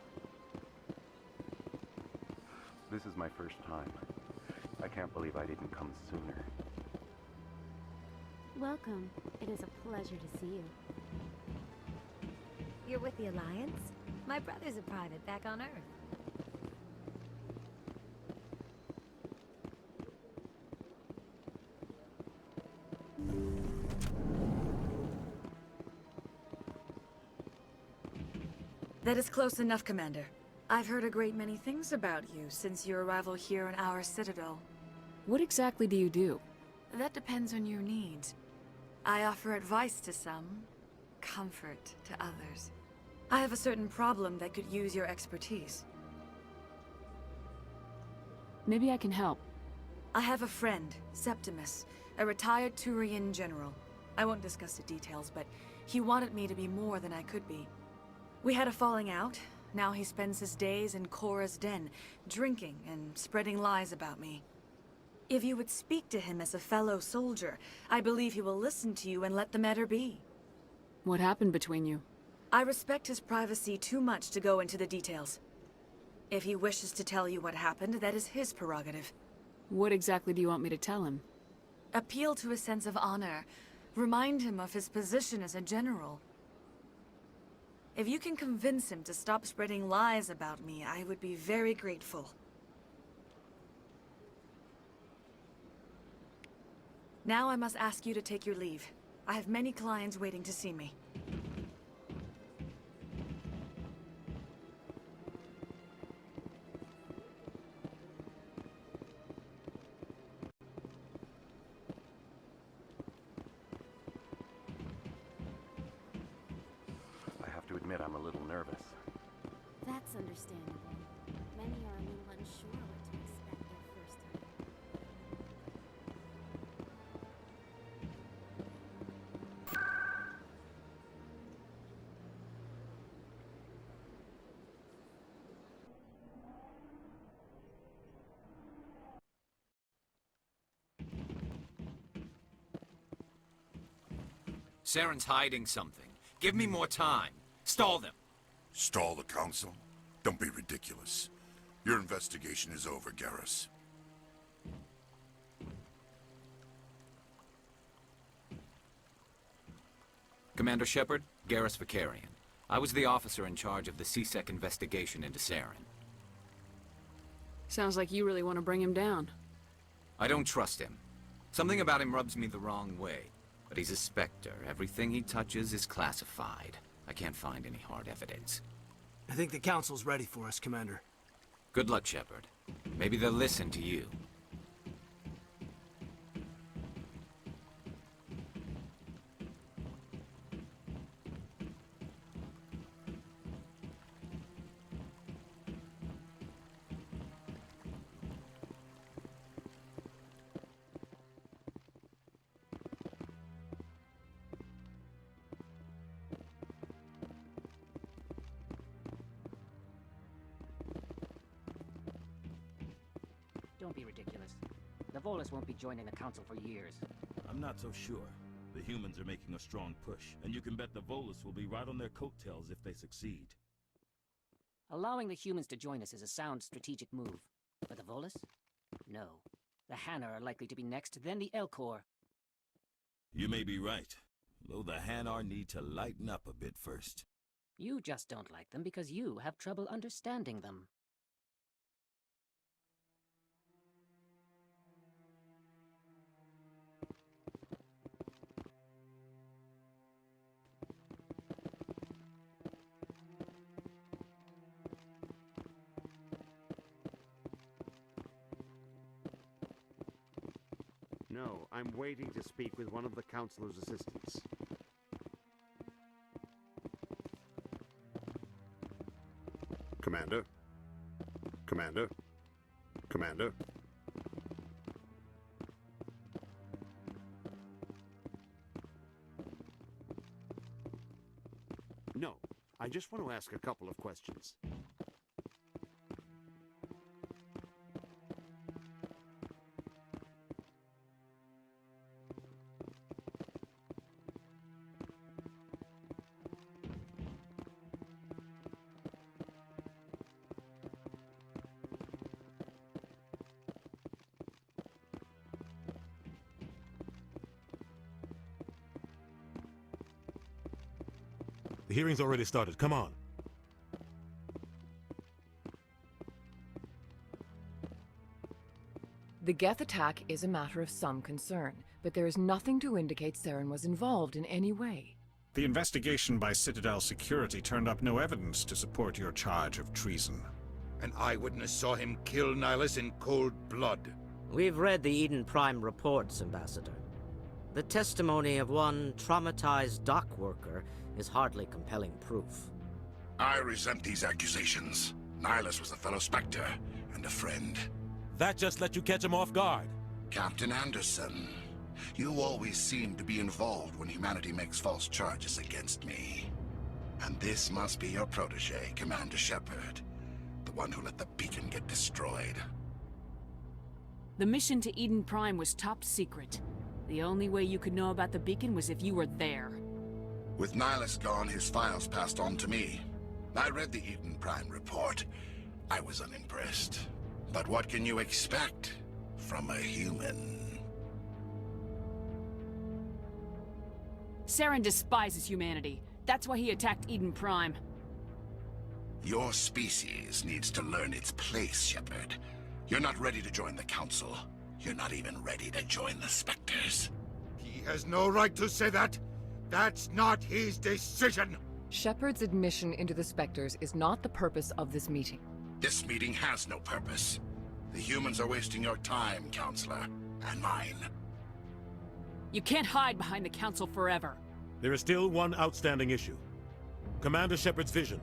This is my first time. I can't believe I didn't come sooner. Welcome. It is a pleasure to see you. You're with the Alliance? My brother's a private back on Earth. That is close enough, Commander. I've heard a great many things about you since your arrival here in our Citadel. What exactly do you do? That depends on your needs. I offer advice to some, comfort to others. I have a certain problem that could use your expertise. Maybe I can help. I have a friend, Septimus, a retired Turian general. I won't discuss the details, but he wanted me to be more than I could be. We had a falling out. Now he spends his days in Korra's den, drinking and spreading lies about me. If you would speak to him as a fellow soldier, I believe he will listen to you and let the matter be. What happened between you? I respect his privacy too much to go into the details. If he wishes to tell you what happened, that is his prerogative. What exactly do you want me to tell him? Appeal to his sense of honor. Remind him of his position as a general. If you can convince him to stop spreading lies about me, I would be very grateful. Now I must ask you to take your leave. I have many clients waiting to see me. I have to admit I'm a little nervous. That's understandable. Many are a little unsure what to expect their first time. Saren's hiding something. Give me more time. Stall them. Stall the council? Don't be ridiculous. Your investigation is over, Garrus. Commander Shepard, Garrus Vicarian. I was the officer in charge of the C-Sec investigation into Saren. Sounds like you really want to bring him down. I don't trust him. Something about him rubs me the wrong way. But he's a Spectre. Everything he touches is classified. I can't find any hard evidence. I think the council's ready for us, Commander. Good luck, Shepard. Maybe they'll listen to you. Don't be ridiculous. The Volus won't be joining the Council for years. I'm not so sure. The humans are making a strong push, and you can bet the Volus will be right on their coattails if they succeed. Allowing the humans to join us is a sound strategic move. But the Volus? No. The Hanar are likely to be next, then the Elcor. You may be right, though the Hanar need to lighten up a bit first. You just don't like them because you have trouble understanding them. No, I'm waiting to speak with one of the Councilor's assistants. Commander? Commander? Commander? No, I just want to ask a couple of questions. The hearing's already started. Come on. The Geth attack is a matter of some concern, but there is nothing to indicate Saren was involved in any way. The investigation by Citadel security turned up no evidence to support your charge of treason. An eyewitness saw him kill Nihilus in cold blood. We've read the Eden Prime reports, Ambassador. The testimony of one traumatized dock worker is hardly compelling proof. I resent these accusations. Nihilus was a fellow Spectre and a friend. That just let you catch him off guard. Captain Anderson, you always seem to be involved when humanity makes false charges against me. And this must be your protege, Commander Shepard, the one who let the beacon get destroyed. The mission to Eden Prime was top secret. The only way you could know about the beacon was if you were there. With Nihilus gone, his files passed on to me. I read the Eden Prime report. I was unimpressed. But what can you expect from a human? Saren despises humanity. That's why he attacked Eden Prime. Your species needs to learn its place, Shepard. You're not ready to join the Council. You're not even ready to join the Spectres. He has no right to say that. That's not his decision. Shepard's admission into the Spectres is not the purpose of this meeting. This meeting has no purpose. The humans are wasting your time, Counselor, and mine. You can't hide behind the Council forever. There is still one outstanding issue. Commander Shepard's vision.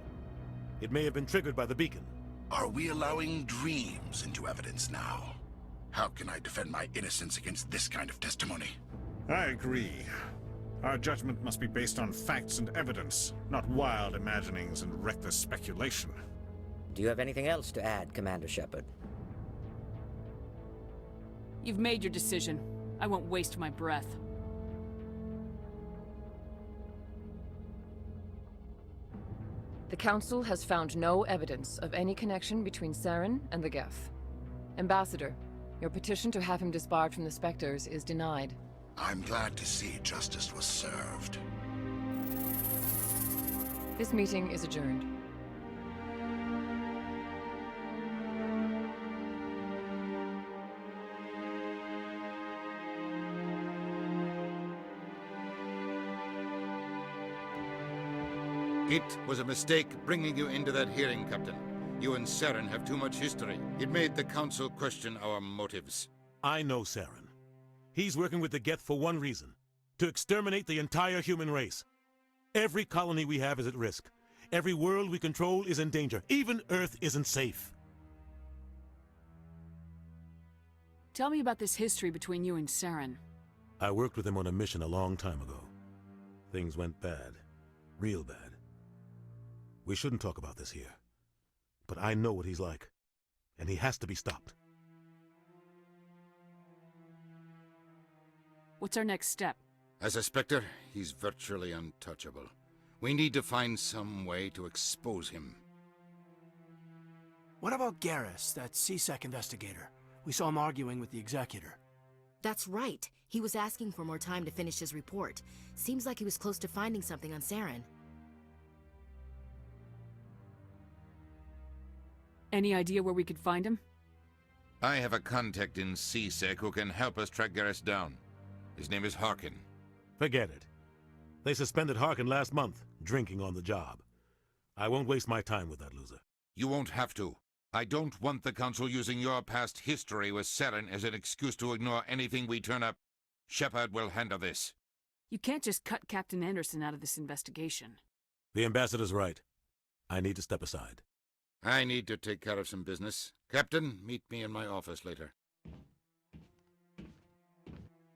It may have been triggered by the beacon. Are we allowing dreams into evidence now? How can I defend my innocence against this kind of testimony? I agree. Our judgment must be based on facts and evidence, not wild imaginings and reckless speculation. Do you have anything else to add, Commander Shepard? You've made your decision. I won't waste my breath. The Council has found no evidence of any connection between Saren and the Geth. Ambassador, your petition to have him disbarred from the Spectres is denied. I'm glad to see justice was served. This meeting is adjourned. It was a mistake bringing you into that hearing, Captain. You and Saren have too much history. It made the Council question our motives. I know Saren. He's working with the Geth for one reason. To exterminate the entire human race. Every colony we have is at risk. Every world we control is in danger. Even Earth isn't safe. Tell me about this history between you and Saren. I worked with him on a mission a long time ago. Things went bad. Real bad. We shouldn't talk about this here. But I know what he's like. And he has to be stopped. What's our next step? As a Spectre, he's virtually untouchable. We need to find some way to expose him. What about Garrus, that C-Sec investigator? We saw him arguing with the Executor. That's right. He was asking for more time to finish his report. Seems like he was close to finding something on Saren. Any idea where we could find him? I have a contact in C-Sec who can help us track Garrus down. His name is Harkin. Forget it. They suspended Harkin last month, drinking on the job. I won't waste my time with that loser. You won't have to. I don't want the Council using your past history with Saren as an excuse to ignore anything we turn up. Shepard will handle this. You can't just cut Captain Anderson out of this investigation. The Ambassador's right. I need to step aside. I need to take care of some business. Captain, meet me in my office later.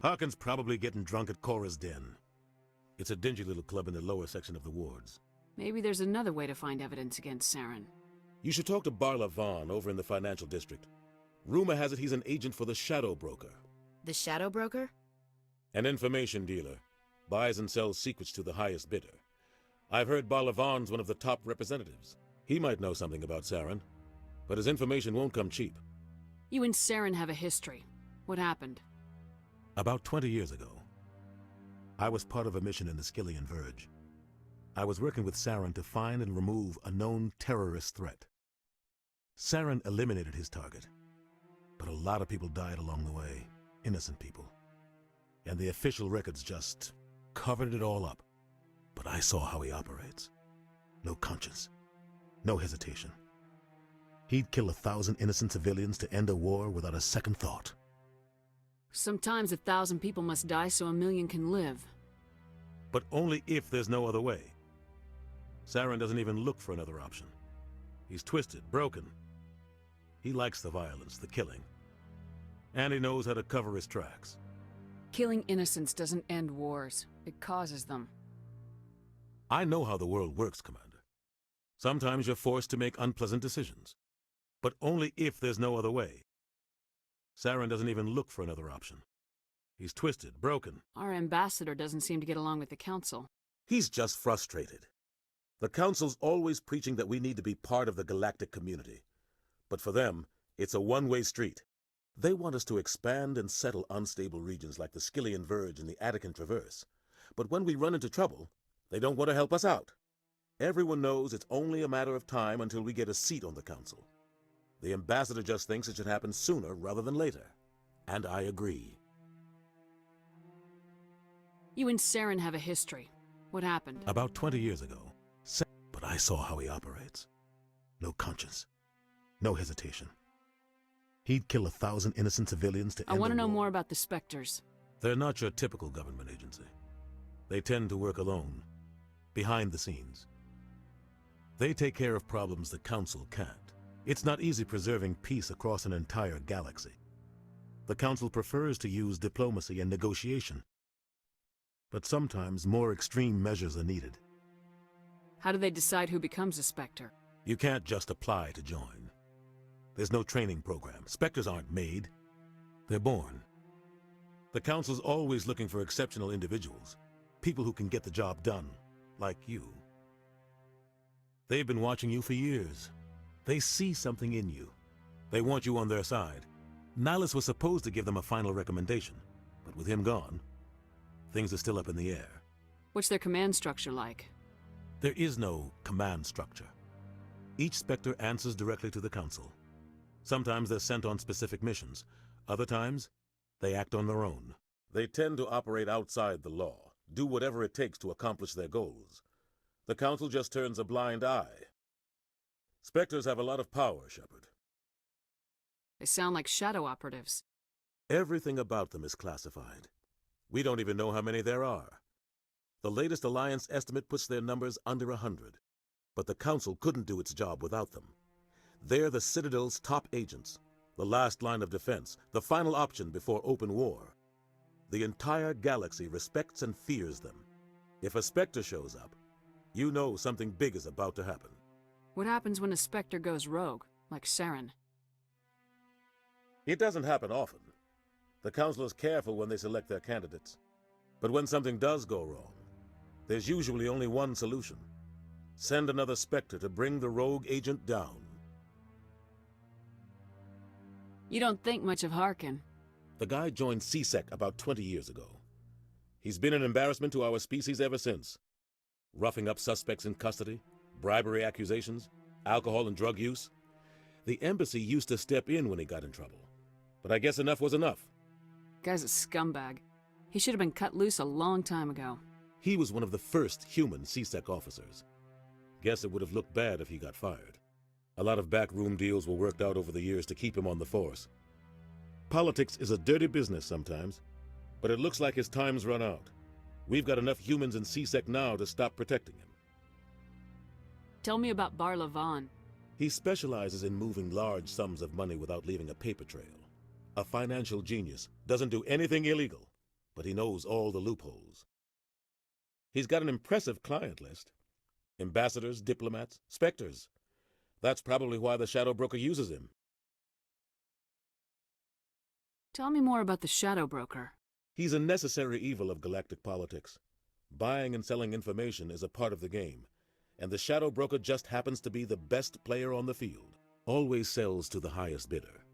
Harkin's probably getting drunk at Cora's Den. It's a dingy little club in the lower section of the wards. Maybe there's another way to find evidence against Saren. You should talk to Barla Vaughn over in the financial district. Rumor has it he's an agent for the Shadow Broker. The Shadow Broker? An information dealer. Buys and sells secrets to the highest bidder. I've heard Barla Vaughn's one of the top representatives. He might know something about Saren, but his information won't come cheap. You and Saren have a history. What happened? About 20 years ago, I was part of a mission in the Skillian Verge. I was working with Saren to find and remove a known terrorist threat. Saren eliminated his target, but a lot of people died along the way, innocent people. And the official records just covered it all up. But I saw how he operates. No conscience. No hesitation. He'd kill 1,000 innocent civilians to end a war without a second thought. Sometimes 1,000 people must die so 1,000,000 can live. But only if there's no other way. Saren doesn't even look for another option. He's twisted, broken. He likes the violence, the killing. And he knows how to cover his tracks. Killing innocents doesn't end wars. It causes them. I know how the world works, Commander. Sometimes you're forced to make unpleasant decisions. But only if there's no other way. Saren doesn't even look for another option. He's twisted, broken. Our ambassador doesn't seem to get along with the Council. He's just frustrated. The Council's always preaching that we need to be part of the galactic community. But for them, it's a one-way street. They want us to expand and settle unstable regions like the Skillian Verge and the Attican Traverse. But when we run into trouble, they don't want to help us out. Everyone knows it's only a matter of time until we get a seat on the Council. The ambassador just thinks it should happen sooner rather than later. And I agree. You and Saren have a history. What happened? About 20 years ago. But I saw how he operates. No conscience. No hesitation. He'd kill 1,000 innocent civilians to end the war. I want to know more about the Spectres. They're not your typical government agency. They tend to work alone, behind the scenes. They take care of problems the Council can't. It's not easy preserving peace across an entire galaxy. The Council prefers to use diplomacy and negotiation. But sometimes more extreme measures are needed. How do they decide who becomes a Spectre? You can't just apply to join. There's no training program. Spectres aren't made. They're born. The Council's always looking for exceptional individuals. People who can get the job done, like you. They've been watching you for years. They see something in you. They want you on their side. Nihilus was supposed to give them a final recommendation, but with him gone, things are still up in the air. What's their command structure like? There is no command structure. Each Spectre answers directly to the Council. Sometimes they're sent on specific missions. Other times, they act on their own. They tend to operate outside the law, do whatever it takes to accomplish their goals. The Council just turns a blind eye. Spectres have a lot of power, Shepard. They sound like shadow operatives. Everything about them is classified. We don't even know how many there are. The latest Alliance estimate puts their numbers under 100. But the Council couldn't do its job without them. They're the Citadel's top agents, the last line of defense, the final option before open war. The entire galaxy respects and fears them. If a Spectre shows up, you know something big is about to happen. What happens when a Spectre goes rogue, like Saren? It doesn't happen often. The Council is careful when they select their candidates. But when something does go wrong, there's usually only one solution. Send another Spectre to bring the rogue agent down. You don't think much of Harkin. The guy joined C-Sec about 20 years ago. He's been an embarrassment to our species ever since. Roughing up suspects in custody, bribery accusations, alcohol and drug use. The embassy used to step in when he got in trouble. But I guess enough was enough. Guy's a scumbag. He should have been cut loose a long time ago. He was one of the first human C-Sec officers. Guess it would have looked bad if he got fired. A lot of backroom deals were worked out over the years to keep him on the force. Politics is a dirty business sometimes, but it looks like his time's run out. We've got enough humans in C-Sec now to stop protecting him. Tell me about Bar Levon. He specializes in moving large sums of money without leaving a paper trail. A financial genius, doesn't do anything illegal, but he knows all the loopholes. He's got an impressive client list. Ambassadors, diplomats, Spectres. That's probably why the Shadow Broker uses him. Tell me more about the Shadow Broker. He's a necessary evil of galactic politics. Buying and selling information is a part of the game, and the Shadow Broker just happens to be the best player on the field. Always sells to the highest bidder.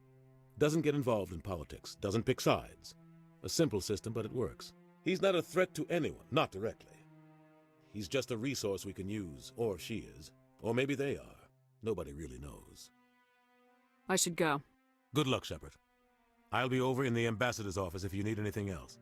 Doesn't get involved in politics, doesn't pick sides. A simple system, but it works. He's not a threat to anyone, not directly. He's just a resource we can use, or she is. Or maybe they are. Nobody really knows. I should go. Good luck, Shepard. I'll be over in the ambassador's office if you need anything else.